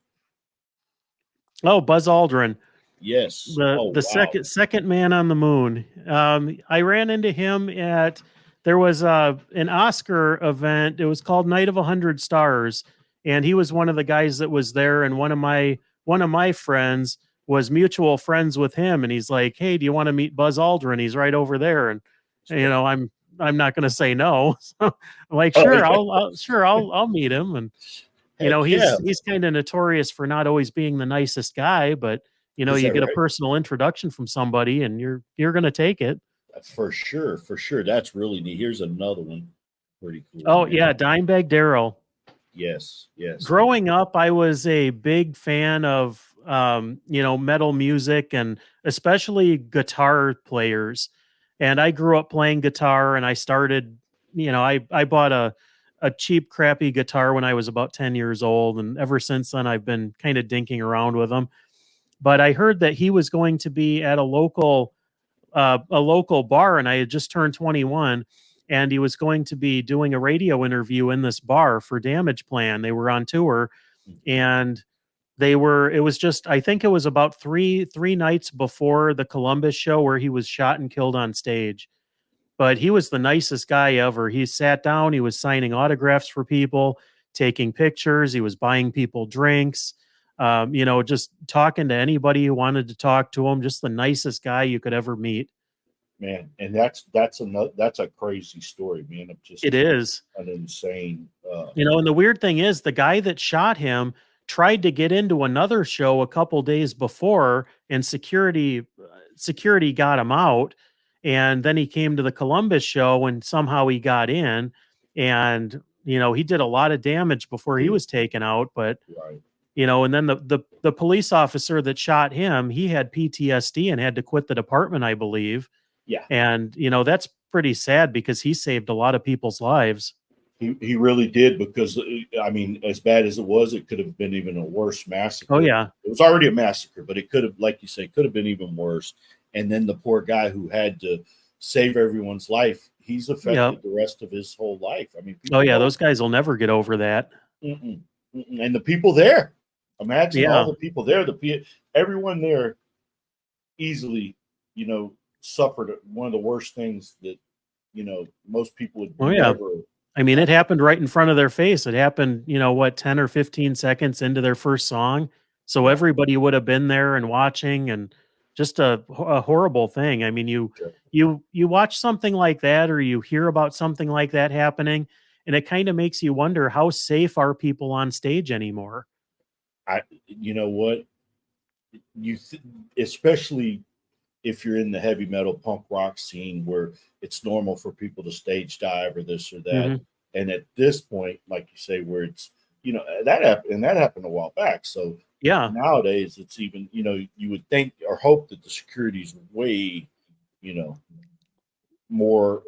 Oh, Buzz Aldrin. yes. the Oh the wow. second man on the moon. I ran into him at there was an Oscar event. It was called Night of 100 Stars, and he was one of the guys that was there. And one of my friends was mutual friends with him, and he's like, "Hey, do you want to meet Buzz Aldrin? He's right over there." And So, I'm not going to say no. So I'm like, oh "Sure, yeah. I'll meet him." And Heck yeah. he's kind of notorious for not always being the nicest guy, but Is you that get a right? personal introduction from somebody and you're going to take it. For sure. For sure. That's really neat. Here's another one. Pretty cool, Oh man. yeah, Dimebag Darrell. Yes. Yes, man. Growing up, I was a big fan of metal music and especially guitar players. And I grew up playing guitar and I started, I bought a cheap crappy guitar when I was about 10 years old, and ever since then I've been kind of dinking around with them. But I heard that he was going to be at a local bar, and I had just turned 21, and he was going to be doing a radio interview in this bar for Damage Plan. They were on tour, and it was just, I think it was about three nights before the Columbus show where he was shot and killed on stage. But he was the nicest guy ever. He sat down, he was signing autographs for people, taking pictures, he was buying people drinks, just talking to anybody who wanted to talk to him, just the nicest guy you could ever meet. Man, and that's a crazy story, man. Of just It is. an insane. And the weird thing is the guy that shot him tried to get into another show a couple days before, and security got him out. And then he came to the Columbus show and somehow he got in, and he did a lot of damage before he Dude, was taken out. But right? and then the police officer that shot him, he had PTSD and had to quit the department, I believe. Yeah, And that's pretty sad because he saved a lot of people's lives. he really did because I mean, as bad as it could have been even a worse Oh massacre. yeah. It was already a massacre, but it could have, like you say, could have been even worse. And then the poor guy who had to save everyone's life, he's Yeah. affected the rest of his whole life. I mean, Oh people yeah, don't. those guys will never get over that. Mm-mm, mm-mm. And the people there, imagine all Yeah. the people there. Everyone there easily, suffered one of the worst things that most people would Oh yeah. never. I mean, it happened right in front of their face. It happened, 10 or 15 seconds into their first song. So Yeah, everybody would have been there and watching, and just a horrible thing. I mean, yeah. you watch something like that, or you hear about something like that happening, and it kind of makes you wonder, how safe are people on stage anymore? You know what, especially if you're in the heavy metal punk rock scene where it's normal for people to stage dive or this or that, Hmm. and at this point, like you say, where it's that happened a while back. So Yeah. nowadays, it's even you would think or hope that the security's way you know more.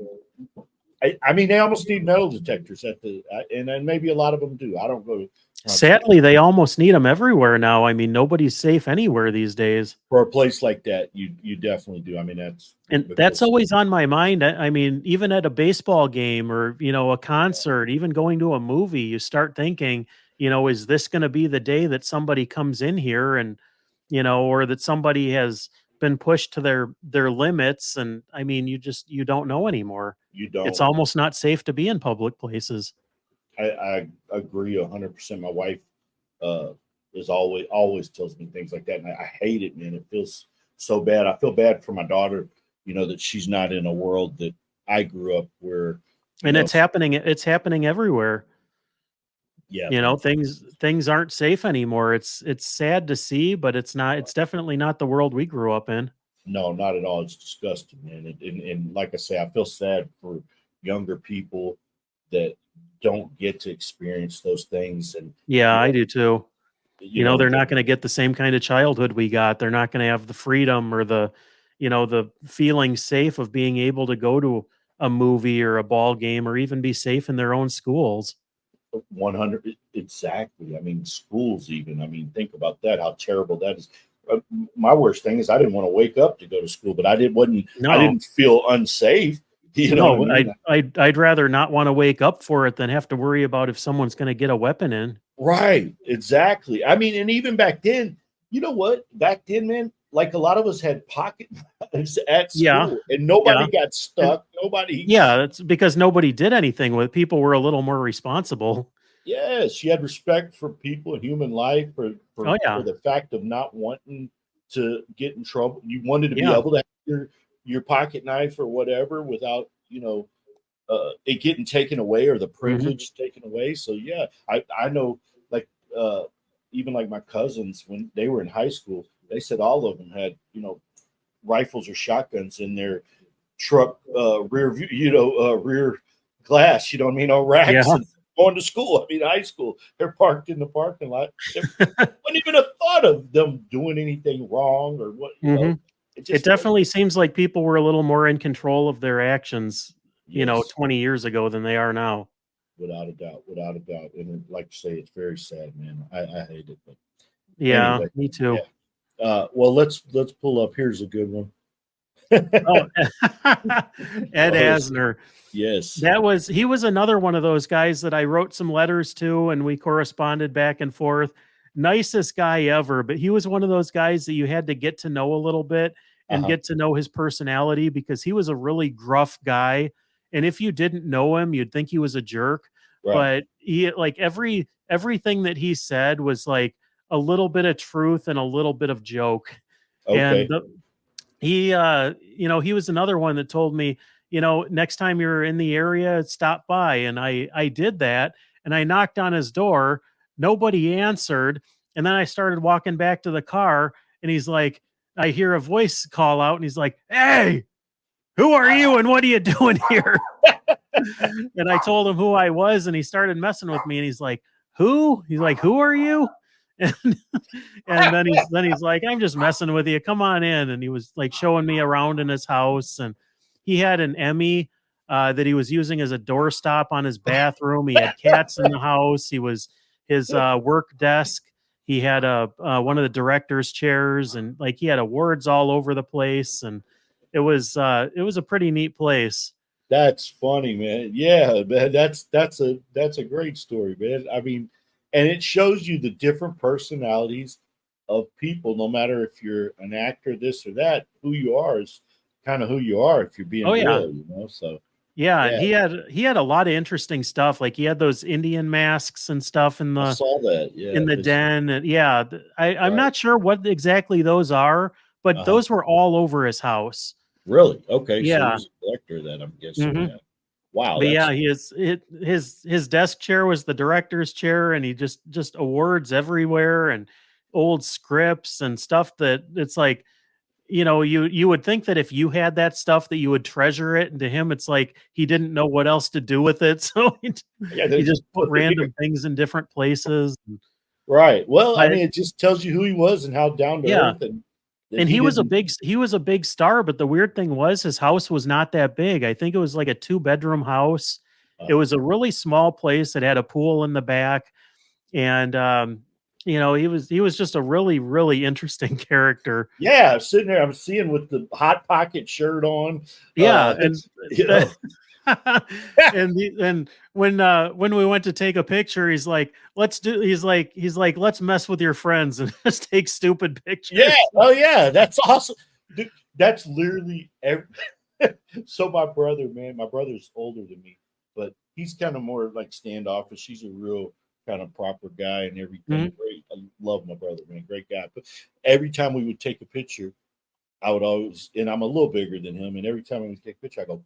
I mean, they almost need metal detectors and then maybe a lot of them do. I don't go Sadly, they almost need them everywhere now. I mean, nobody's safe anywhere these days. for a place like that. You definitely do. I mean, that's And that's because always on my mind. I mean, even at a baseball game or, a concert, even going to a movie, you start thinking, is this going to be the day that somebody comes in here and, or that somebody has been pushed to their limits? And I mean, you don't know anymore. you It's don't. almost not safe to be in public places. I agree 100%. My wife uh, is always tells me things like that, and I hate it, man. It feels so bad. I feel bad for my daughter, that she's not in a world that I grew up where, you And know, it's happening everywhere. Yeah, You know, man. things aren't safe anymore. It's sad to see, but it's definitely not the world we grew up in. No, not at all. It's disgusting, man. And like I say, I feel sad for younger people that don't get to experience those things. And Yeah, you I know, do too. you You know, know, they're the, not going to get the same kind of childhood we got. They're not going to have the freedom or the feeling safe of being able to go to a movie or a ball game or even be safe in their own schools. 100 exactly. I mean, schools even. I mean, think about that. How terrible that is. My worst thing is I didn't want to wake up to go to school, but I No. didn't feel unsafe. You know what I No, mean? I'd rather not want to wake up for it than have to worry about if someone's going to get a weapon in. Right, exactly. I mean, and even back then, you know what? Back then, man, like a lot of us had pocket knives at Yeah. school, and Yeah. nobody got And stuck. Nobody. yeah, that's because nobody did anything with people were a little more responsible. Yes, you had respect for people and human life Oh for yeah. the fact of not wanting to get in trouble. You wanted to be Yeah. able to have your pocket knife or whatever without it getting taken away or the Mhm. privilege taken away. So yeah, I know like uh, even like my cousins when they were in high school, they said all of them had rifles or shotguns in their truck rear view, rear glass. You know what I mean? On racks Yeah. and going to school. I mean, high school. They're parked in the parking lot. There wasn't even a thought of them doing anything wrong or what. Mhm. It It just wasn't. definitely seems like people were a little more in control of their actions, Yes, 20 years ago than they are now. without a doubt, without a doubt. And like you say, it's very sad, man. I hate it, but Yeah, anyway, me too. yeah. Well, let's pull up. Here's a good one. Oh, Ed Oh, Asner. yes. He was another one of those guys that I wrote some letters to and we corresponded back and forth. Nicest guy ever, but he was one of those guys that you had to get to know a little bit and Uh-huh. get to know his personality because he was a really gruff guy. And if you didn't know him, you'd think he was a jerk. Right. But he like everything that he said was like a little bit of truth and a little bit of joke. And Okay. he was another one that told me, next time you're in the area, stop by. And I did that and I knocked on his door. Nobody answered. And then I started walking back to the car and he's like, I hear a voice call out and he's like, "Hey, who are you and what are you doing here?" And I told him who I was and he started messing with me and he's like, "Who?" He's like, "Who are you?" And and then he's like, "I'm just messing with you. Come on in." And he was like showing me around in his house, and he had an Emmy that he was using as a doorstop on his bathroom. He had cats in the house. He was his work desk. He had a one of the director's chairs, and like he had awards all over the place, and it was a pretty neat place. That's funny, man. Yeah, man. That's a great story, man. I mean, and it shows you the different personalities of people, no matter if you're an actor, this or that, who you are is kind of who you are if you're Oh being yeah. real. So Yeah, and yeah, he had a lot of interesting stuff. Like he had those Indian masks and stuff in I the saw that. Yeah, in the because den. And yeah, I'm right. not sure what exactly those are, but Uh-huh. those were all over his house. Really? Okay, so he Yeah. was a collector then, I'm guessing. hmm Yeah. Wow, But yeah, that's his desk chair was the director's chair, and he just awards everywhere and old scripts and stuff that it's like you would think that if you had that stuff that you would treasure it, and to him, it's like he didn't know what else to do with it, so yeah, he there's just put random things in different places. right. Well, I But mean, it just tells you who he was and how down to yeah, earth and that and he didn't he was a big star. But the weird thing was his house was not that big. I think it was like a two-bedroom house. It uh, was a really small place that had a pool in the back, and he was just a really really interesting character. yeah, I'm sitting there, I'm seeing with the hot pocket shirt on. Yeah, and It's you know, and when we went to take a picture, he's like, "Let's mess with your friends and just take stupid yeah, pictures." oh yeah, that's awesome. Dude, that's literally so my brother, man, my brother's older than me, but he's kind of more like standoffish. He's a real kind of proper guy and everything. Mhm. Great. I love my brother, man, great guy. But every time we would take a picture, I would always, and I'm a little bigger than him, and every time we would take a picture, I go,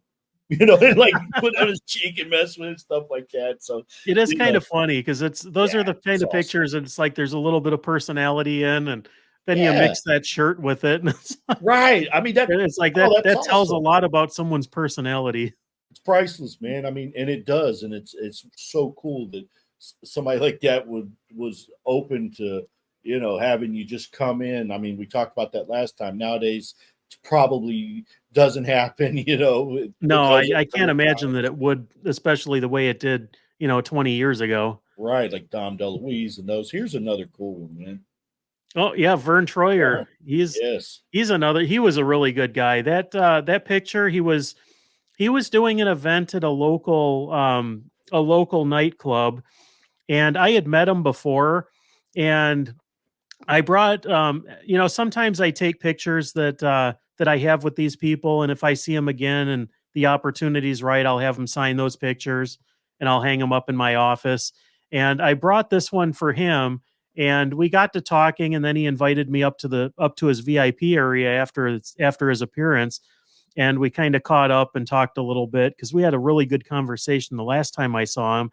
and like put on his cheek and mess with it, stuff like that. So, It is you kind know, of funny because those yeah, are the kind it's of awesome. pictures, and it's like there's a little bit of personality in, and then you Yeah, mix that shirt with it, and right. I mean it's like oh, that's that tells a awesome. lot about someone's personality. It's priceless, man. I mean, and it does, and it's so cool that somebody like that was open to having you just come in. I mean, we talked about that last time. Nowadays, it probably doesn't happen, No, because of I can't current imagine that times. it would, especially the way it did, 20 years ago. Right, like Dom DeLuise and those. Here's another cool one, man. Oh yeah, Vern Yeah. Troyer. Yes. He's another. He was a really good guy. That picture, he was doing an event at a local nightclub, and I had met him before, and I brought, sometimes I take pictures that I have with these people, and if I see them again and the opportunity's right, I'll have them sign those pictures and I'll hang them up in my office. And I brought this one for him, and we got to talking, and then he invited me up to his VIP area after his appearance, and we kind of caught up and talked a little bit because we had a really good conversation the last time I saw him.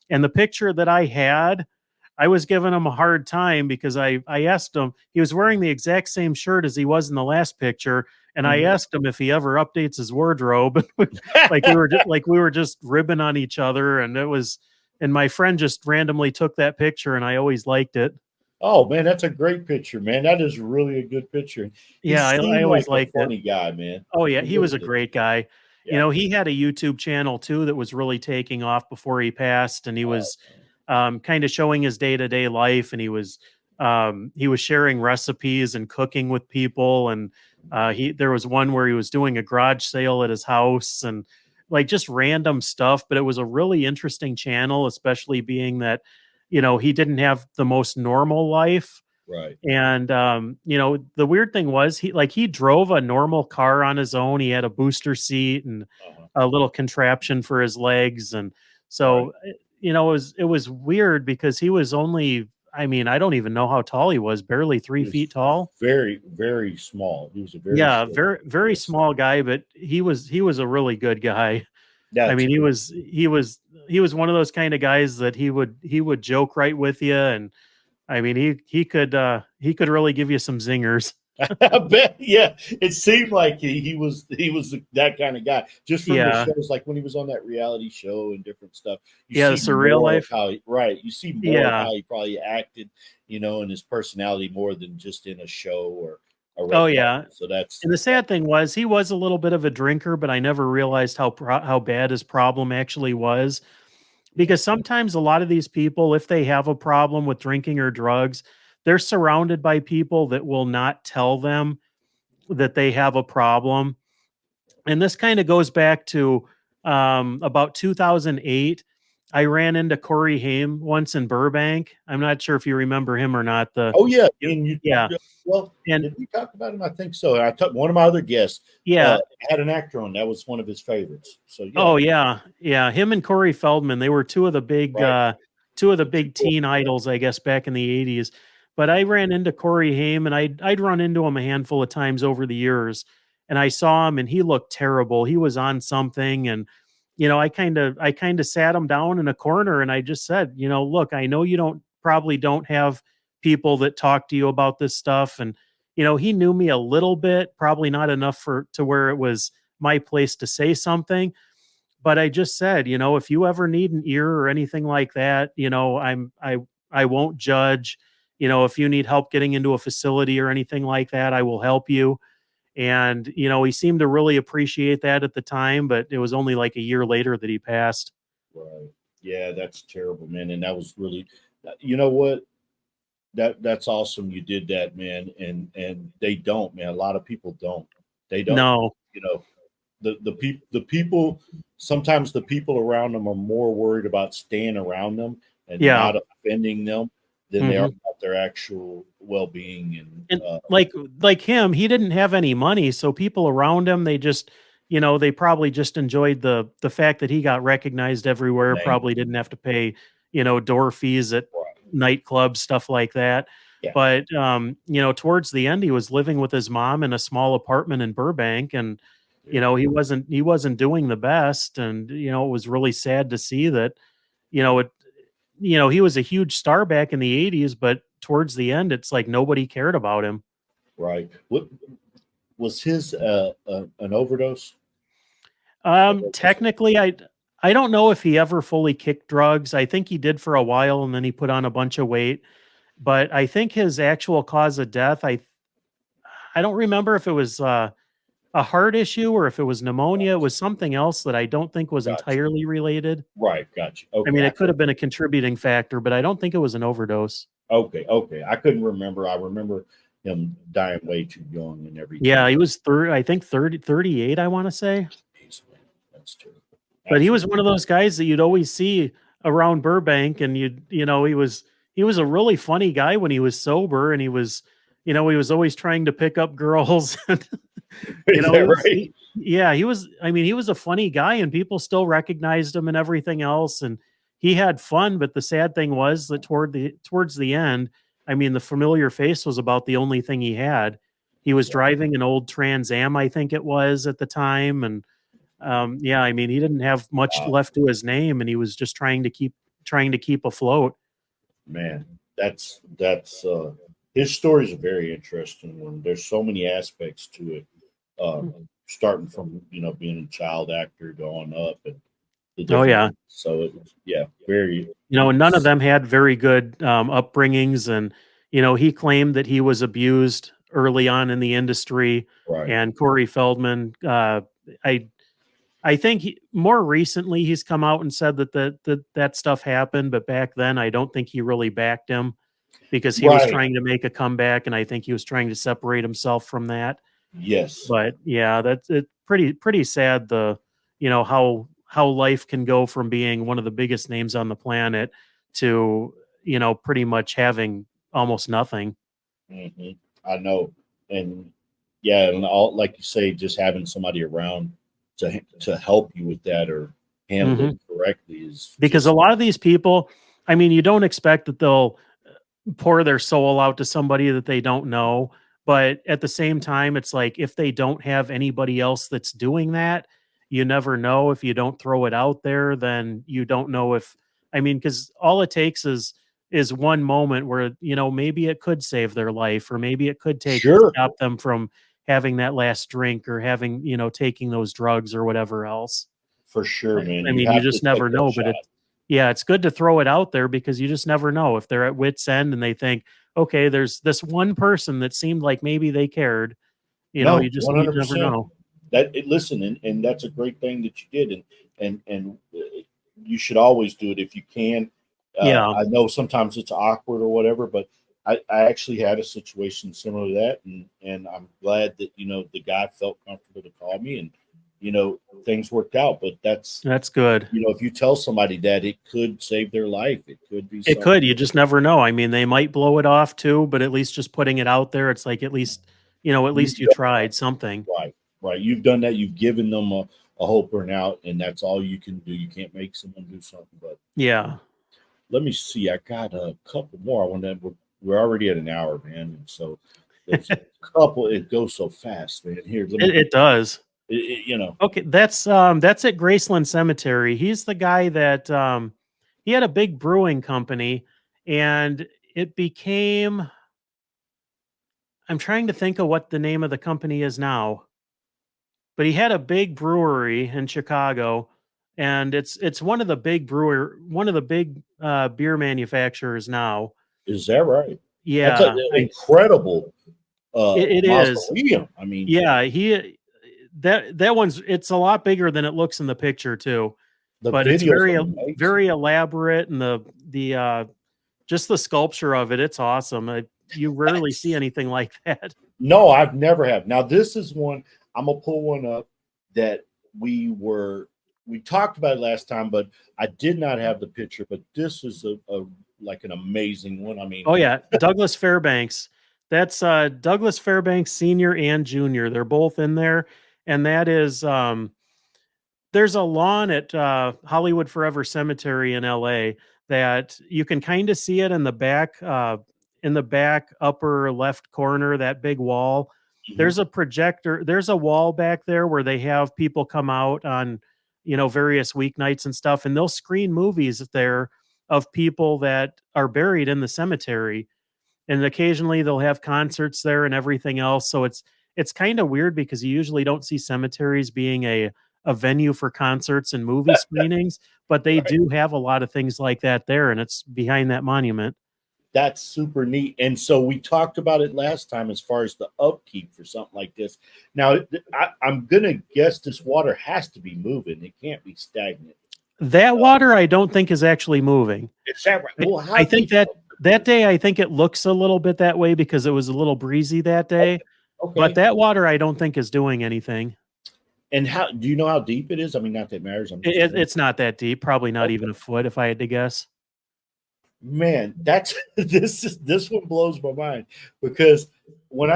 And the picture that I had, I was giving him a hard time because I asked him, he was wearing the exact same shirt as he was in the last picture. And I Mhm. asked him if he ever updates his wardrobe. Like we were just ribbing on each other. And my friend just randomly took that picture, and I always liked it. Oh man, that's a great picture, man. That is really a good picture. He Yeah, I seemed always like a liked it. funny guy, man. Oh yeah, He he really was a did. great guy. Yeah. He had a YouTube channel too that was really taking off before he passed, and he Oh, was kind of showing his day to day life, and he was sharing recipes and cooking with people, and he there was one where he was doing a garage sale at his house, and like just random stuff. But it was a really interesting channel, especially being that he didn't have the most normal life. right. And the weird thing was he drove a normal car on his own. He had a booster seat and Uh-huh. a little contraption for his legs, and Right. so it was weird because he was only, I mean, I don't even know how tall he was, barely three He was feet tall. very, very small. He was a very Yeah, short. very very Yes. small guy, but he was a really good guy. I That's mean, good. he was one of those kind of guys that he would joke right with you, and I mean, he could really give you some zingers. I bet. Yeah, it seemed like he was that kind of guy. Just from the Yeah. shows, like when he was on that reality show and different stuff, you Yeah, the see surreal more of life. how right. You see more of Yeah. how he probably acted, and his personality more than just in a show or a Oh, red yeah. carpet. So that's And the sad thing was he was a little bit of a drinker, but I never realized how bad his problem actually was, yeah, because sometimes a lot of these people, if they have a problem with drinking or drugs, they're surrounded by people that will not tell them that they have a problem. And this kind of goes back to about 2008. I ran into Corey Haim once in Burbank. I'm not sure if you remember him or not. oh yeah, and you. Yeah, Well, and did we talk about him? I think so. I took one of my other guests yeah. had an actor on that was one of his favorites. So yeah, Oh yeah, yeah. Him and Corey Feldman, they were right. two of the The two big boys. teen idols, I guess, back in the '80s. But I ran into Corey Haim, and I'd run into him a handful of times over the years, and I saw him, and he looked terrible. He was on something, and I kind of sat him down in a corner, and I just said, look, I know you probably don't have people that talk to you about this stuff, and he knew me a little bit, probably not enough for to where it was my place to say something, but I just said, if you ever need an ear or anything like that, I won't judge. If you need help getting into a facility or anything like that, I will help you. And he seemed to really appreciate that at the time, but it was only like a year later that he passed. Right. Yeah, that's terrible, man. And that was really, you know what? That's awesome. You did that, man. And they don't, man. A lot of people don't. They don't. No. You know, the people sometimes the people around them are more worried about staying around them and Yeah. not offending them than they are Hmm. about their actual well-being and And like him, he didn't have any money, so people around him, they just, they probably just enjoyed the fact that he got recognized the everywhere, name. probably didn't have to pay, door fees at Right. nightclubs, stuff like that. Yeah. But towards the end, he was living with his mom in a small apartment in Burbank, and You know, he wasn't doing the best, and you know, it was really sad to see that. You know, he was a huge star back in the '80s, but towards the end, it's like nobody cared about him. Right. What was his an overdose? Technically, I don't know if he ever fully kicked drugs. I think he did for a while, and then he put on a bunch of weight. But I think his actual cause of death, I don't remember if it was a heart issue or if it was pneumonia. It was something else that I don't think was Gotcha. entirely related. Right. Gotcha. I Okay. mean, it could have been a contributing factor, but I don't think it was an overdose. Okay. Okay. I couldn't remember. I remember him dying way too young and Yeah, everything. he was I think 30, 38, I want to say. Jeez, man, that's terrible. But he was Absolutely. one of those guys that you'd always see around Burbank, and he was a really funny guy when he was sober, and he was always trying to pick up girls. And, Is he that was right? yeah, he was. I mean, he was a funny guy, and people still recognized him and everything else, and he had fun. But the sad thing was that towards the end, I mean, the familiar face was about the only thing he had. He was driving an old Trans Am, I think it was at the time, and yeah, I mean, he didn't have much Wow, left to his name, and he was just trying to keep afloat. man, that's his story is a very interesting one. There's so many aspects to it. Mm. Starting from being a child actor going up and the Oh different. yeah, So it was, yeah, very. and none of them had very good upbringings, and he claimed that he was abused early on in the industry. Right. And Corey Feldman, I I think more recently he's come out and said that stuff happened, but back then I don't think he really backed him because he was Right. trying to make a comeback, and I think he was trying to separate himself from that. Yes. But yeah, that's it. Pretty sad. How life can go from being one of the biggest names on the planet to pretty much having almost nothing. hmm I know, and yeah, and all like you say, just having somebody around to help you with that or handle Hmm. it correctly is Because a just lot of these people, I mean, you don't expect that they'll pour their soul out to somebody that they don't know. But at the same time, it's like if they don't have anybody else that's doing that, you never know. If you don't throw it out there, then you don't know if, I mean, because all it takes is one moment where, maybe it could save their life, or maybe it could sure stop them from having that last drink, or having, taking those drugs or whatever else. for sure, man. I You mean, you have to just never take that know, but shot. yeah, it's good to throw it out there because you just never know if they're at wit's end and they think, okay, there's this one person that seemed like maybe they cared. No, You never 100%. know. Listen, and that's a great thing that you did, and you should always do it if you can. Yeah, I know sometimes it's awkward or whatever, but I actually had a situation similar to that, and I'm glad that the guy felt comfortable to call me, and things worked out. But that's that's good. if you tell somebody that, it could save their life. It could be It something. could. You just never know. I mean, they might blow it off too, but at least just putting it out there, it's like at least You've you done tried something. right, right. You've done that. You've given them a hope or an out, and that's all you can do. You can't make someone do something. But Yeah, let me see. I got a couple more. I want to. We're already at an hour, man, and so there's a couple. It goes so fast, man. Here, let me. it does. You know, Okay, that's at Graceland Cemetery. He's the guy that he had a big brewing company, and it became, I'm trying to think of what the name of the company is now, but he had a big brewery in Chicago, and it's one of the big beer manufacturers now. is that right? That's an Yeah, incredible it is. mausoleum. I mean, Yeah, that one's, it's a lot bigger than it looks in the picture too, the but it's video's very amazing. very elaborate, and the just the sculpture of it, it's awesome. You rarely see That's anything like that. no, I've never have. Now this is one I'm gonna pull one up that we talked about it last time, but I did not have the picture. But this is a like an amazing one. I mean, Oh yeah, Douglas Fairbanks. That's Douglas Fairbanks Senior and Junior. They're both in there, and that is there's a lawn at Hollywood Forever Cemetery in LA that you can kind of see it in the back upper left corner, that big wall. there's a projector, there's a wall back there where they have people come out on, various weeknights and stuff, and they'll screen movies there of people that are buried in the cemetery. And occasionally they'll have concerts there and everything else. So it's kind of weird because you usually don't see cemeteries being a venue for concerts and movie screenings, but they Right. do have a lot of things like that there, and it's behind that monument. That's super neat. And so we talked about it last time as far as the upkeep for something like this. Now, I'm going to guess this water has to be moving. It can't be stagnant. That water I don't think is actually moving. Is that right? Well, how I think that day I think it looks a little bit that way because it was a little breezy that day. Okay. But that water I don't think is doing anything. And how do you know how deep it is? I mean, not that it matters. It's not that deep, probably not even a foot if I had to guess. Man, that's this one blows my mind because when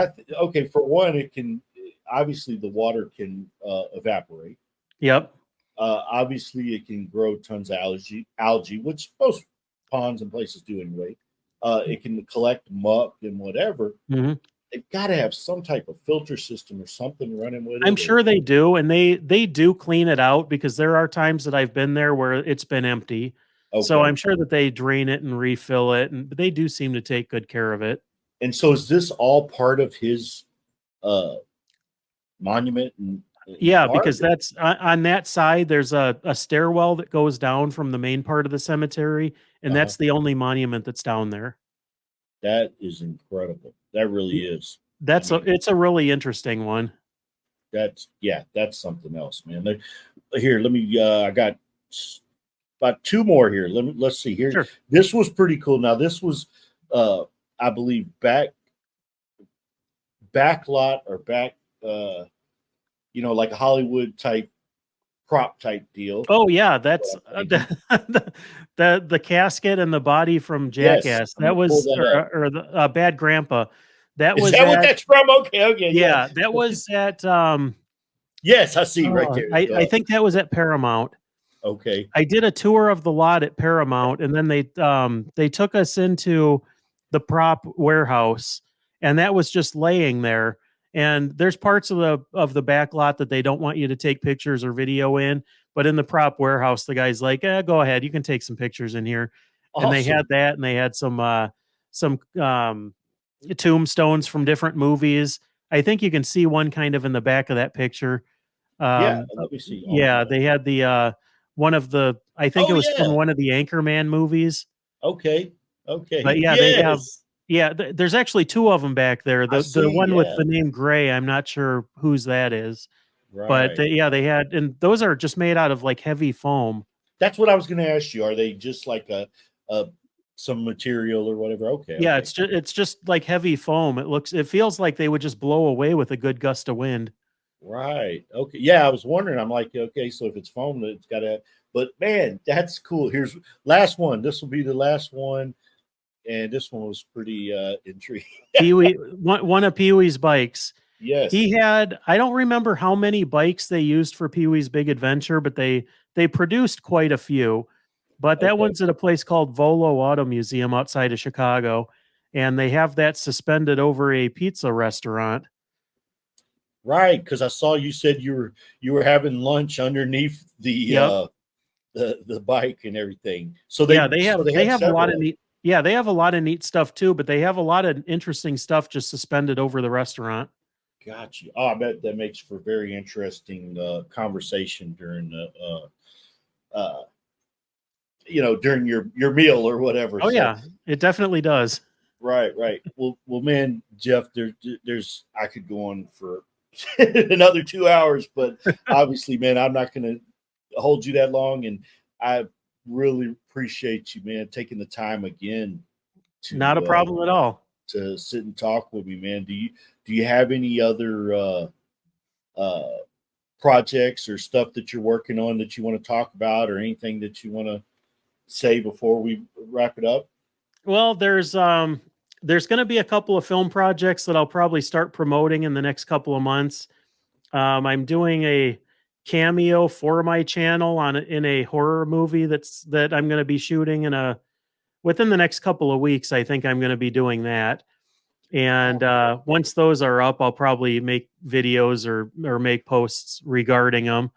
for one, it can obviously the water can evaporate. Yep. Obviously, it can grow tons of algae, which most ponds and places do anyway. It can collect muck and whatever. Mm-hmm. They've got to have some type of filter system or something running with it. I'm sure they do, and they do clean it out because there are times that I've been there where it's been empty. Okay. So I'm sure that they drain it and refill it, and they do seem to take good care of it. And so is this all part of his monument? Yeah, because that's on that side, there's a stairwell that goes down from the main part of the cemetery, and that's the only monument that's down there. That is incredible. That really is. It's a really interesting one. That's something else, man. Here, let me I got about two more here. Let's see here. Sure. This was pretty cool. Now, this was I believe back lot or back like a Hollywood type prop type deal. Oh yeah, that's the casket and the body from Jackass. Yes, that was or the Bad Grandpa. Is that what that's from? Okay. Yeah, that was at yes, I see right there. I think that was at Paramount. Okay. I did a tour of the lot at Paramount, and then they took us into the prop warehouse, and that was just laying there. And there's parts of the back lot that they don't want you to take pictures or video in, but in the prop warehouse, the guy's like, go ahead, you can take some pictures in here. Awesome. And they had that, and they had some tombstones from different movies. I think you can see one kind of in the back of that picture. Let me see. Yeah, they had the one of the, I think it was from one of the Anchorman movies. Okay. But yeah, they have. Yeah, there's actually two of them back there. The one with the name Gray, I'm not sure whose that is. Right. But they had, and those are just made out of like heavy foam. That's what I was going to ask you. Are they just like some material or whatever? Okay. Yeah, it's just like heavy foam. It feels like they would just blow away with a good gust of wind. Right. Okay. Yeah, I was wondering. I'm like, okay, so if it's foam, it's got to. But man, that's cool. Here's last one. This will be the last one. And this one was pretty intriguing. Pee-wee, one of Pee-wee's bikes. Yes. He had, I don't remember how many bikes they used for Pee-wee's Big Adventure, but they produced quite a few. But that one's at a place called Volo Auto Museum outside of Chicago. And they have that suspended over a pizza restaurant. Right, because I saw you said you were having lunch underneath the bike and everything. So they have a lot of neat. Yeah, they have a lot of neat stuff too, but they have a lot of interesting stuff just suspended over the restaurant. Gotcha. Oh, I bet that makes for very interesting conversation during the during your meal or whatever. Oh, so, yeah, it definitely does. Right. Well, man, Jeff, there's I could go on for another 2 hours, but obviously, man, I'm not going to hold you that long, and I really appreciate you, man, taking the time again. Not a problem at all. To sit and talk with me, man. Do you have any other projects or stuff that you're working on that you want to talk about, or anything that you want to say before we wrap it up? Well, there's going to be a couple of film projects that I'll probably start promoting in the next couple of months. I'm doing a cameo for my channel in a horror movie that I'm going to be shooting within the next couple of weeks. I think I'm going to be doing that. And once those are up, I'll probably make videos or make posts regarding them.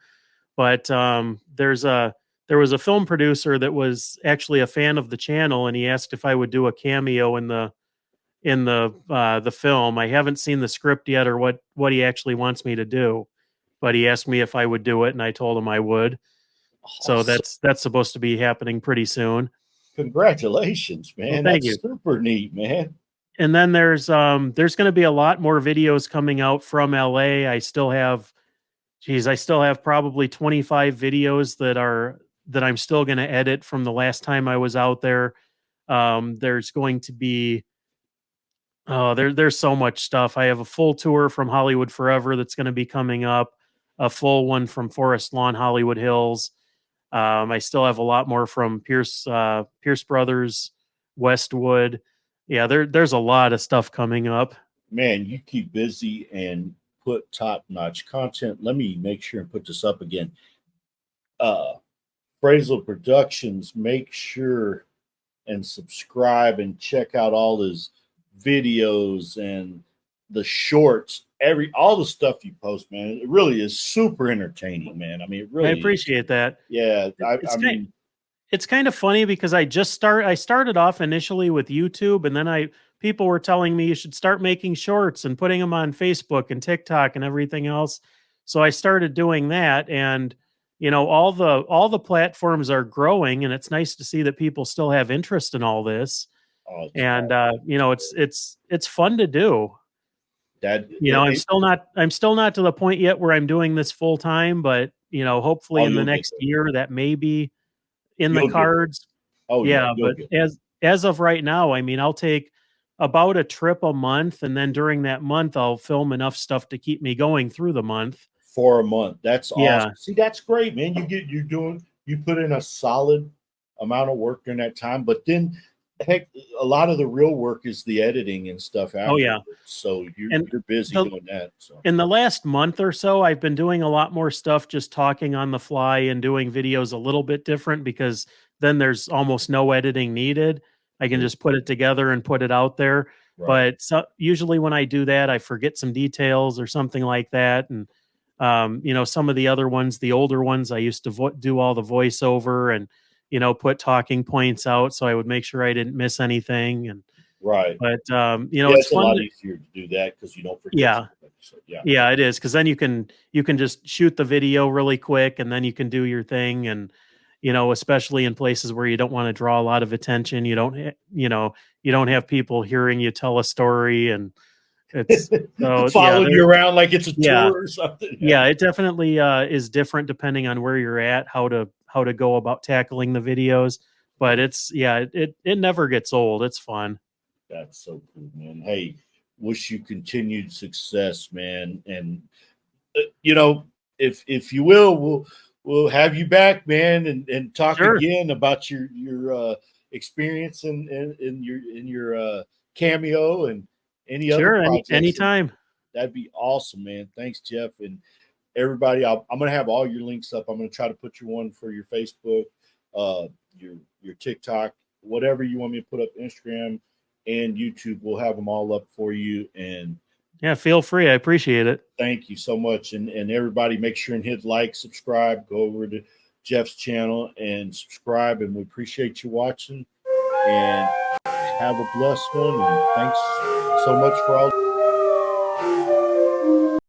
But there was a film producer that was actually a fan of the channel, and he asked if I would do a cameo in the film. I haven't seen the script yet or what he actually wants me to do, but he asked me if I would do it, and I told him I would. So Awesome. that's supposed to be happening pretty soon. Congratulations, Well, man. thank you. That's super neat, man. And then there's going to be a lot more videos coming out from LA. I still have probably 25 videos that I'm still going to edit from the last time I was out there. There's going to be there's so much stuff. I have a full tour from Hollywood Forever that's going to be coming up, a full one from Forest Lawn Hollywood Hills. I still have a lot more from Pierce Brothers, Westwood. Yeah, there's a lot of stuff coming up. Man, you keep busy and put top-notch content. Let me make sure and put this up again. Phrasal Productions, make sure and subscribe and check out all his videos and the shorts, all the stuff you post, man. It really is super entertaining, man. I mean, it really I appreciate that. Yeah, It's it's kind of funny because I started off initially with YouTube, and then people were telling me you should start making shorts and putting them on Facebook and TikTok and everything else. So I started doing that, and all the platforms are growing, and it's nice to see that people still have interest in all this. And it's fun to do. I'm still not to the point yet where I'm doing this full time, but hopefully in the next year that may be in the cards. But as of right now, I mean, I'll take about a trip a month, and then during that month I'll film enough stuff to keep me going through the month. For a month. That's awesome. See, that's great, man. You put in a solid amount of work during that time, but then heck, a lot of the real work is the editing and stuff afterwards. Oh yeah. So you're busy doing that. So in the last month or so, I've been doing a lot more stuff, just talking on the fly and doing videos a little bit different, because then there's almost no editing needed. I can just put it together and put it out there. Right. But usually when I do that, I forget some details or something like that. And some of the other ones, the older ones, I used to do all the voiceover and put talking points out, so I would make sure I didn't miss anything. And right. But it's a lot easier to do that because you don't forget. Yeah. So, yeah, it is, because then you can just shoot the video really quick, and then you can do your thing. And especially in places where you don't want to draw a lot of attention, you don't have people hearing you tell a story, and it's following you around like it's a tour or something. Yeah, it definitely is different depending on where you're at, how to go about tackling the videos. But it never gets old. It's fun. That's so cool, man. Hey, wish you continued success, man. And if you will, we'll have you back, man, and talk again about your experience in your cameo and any other projects. Anytime. That'd be awesome, man. Thanks, Jeff, and everybody. I'm gonna have all your links up. I'm gonna try to put your one for your Facebook, your TikTok, whatever you want me to put up, Instagram and YouTube. We'll have them all up for you. And yeah, feel free. I appreciate it. Thank you so much. And everybody, make sure and hit like, subscribe, go over to Jeff's channel and subscribe. And we appreciate you watching. And have a blessed one. And thanks so much for all.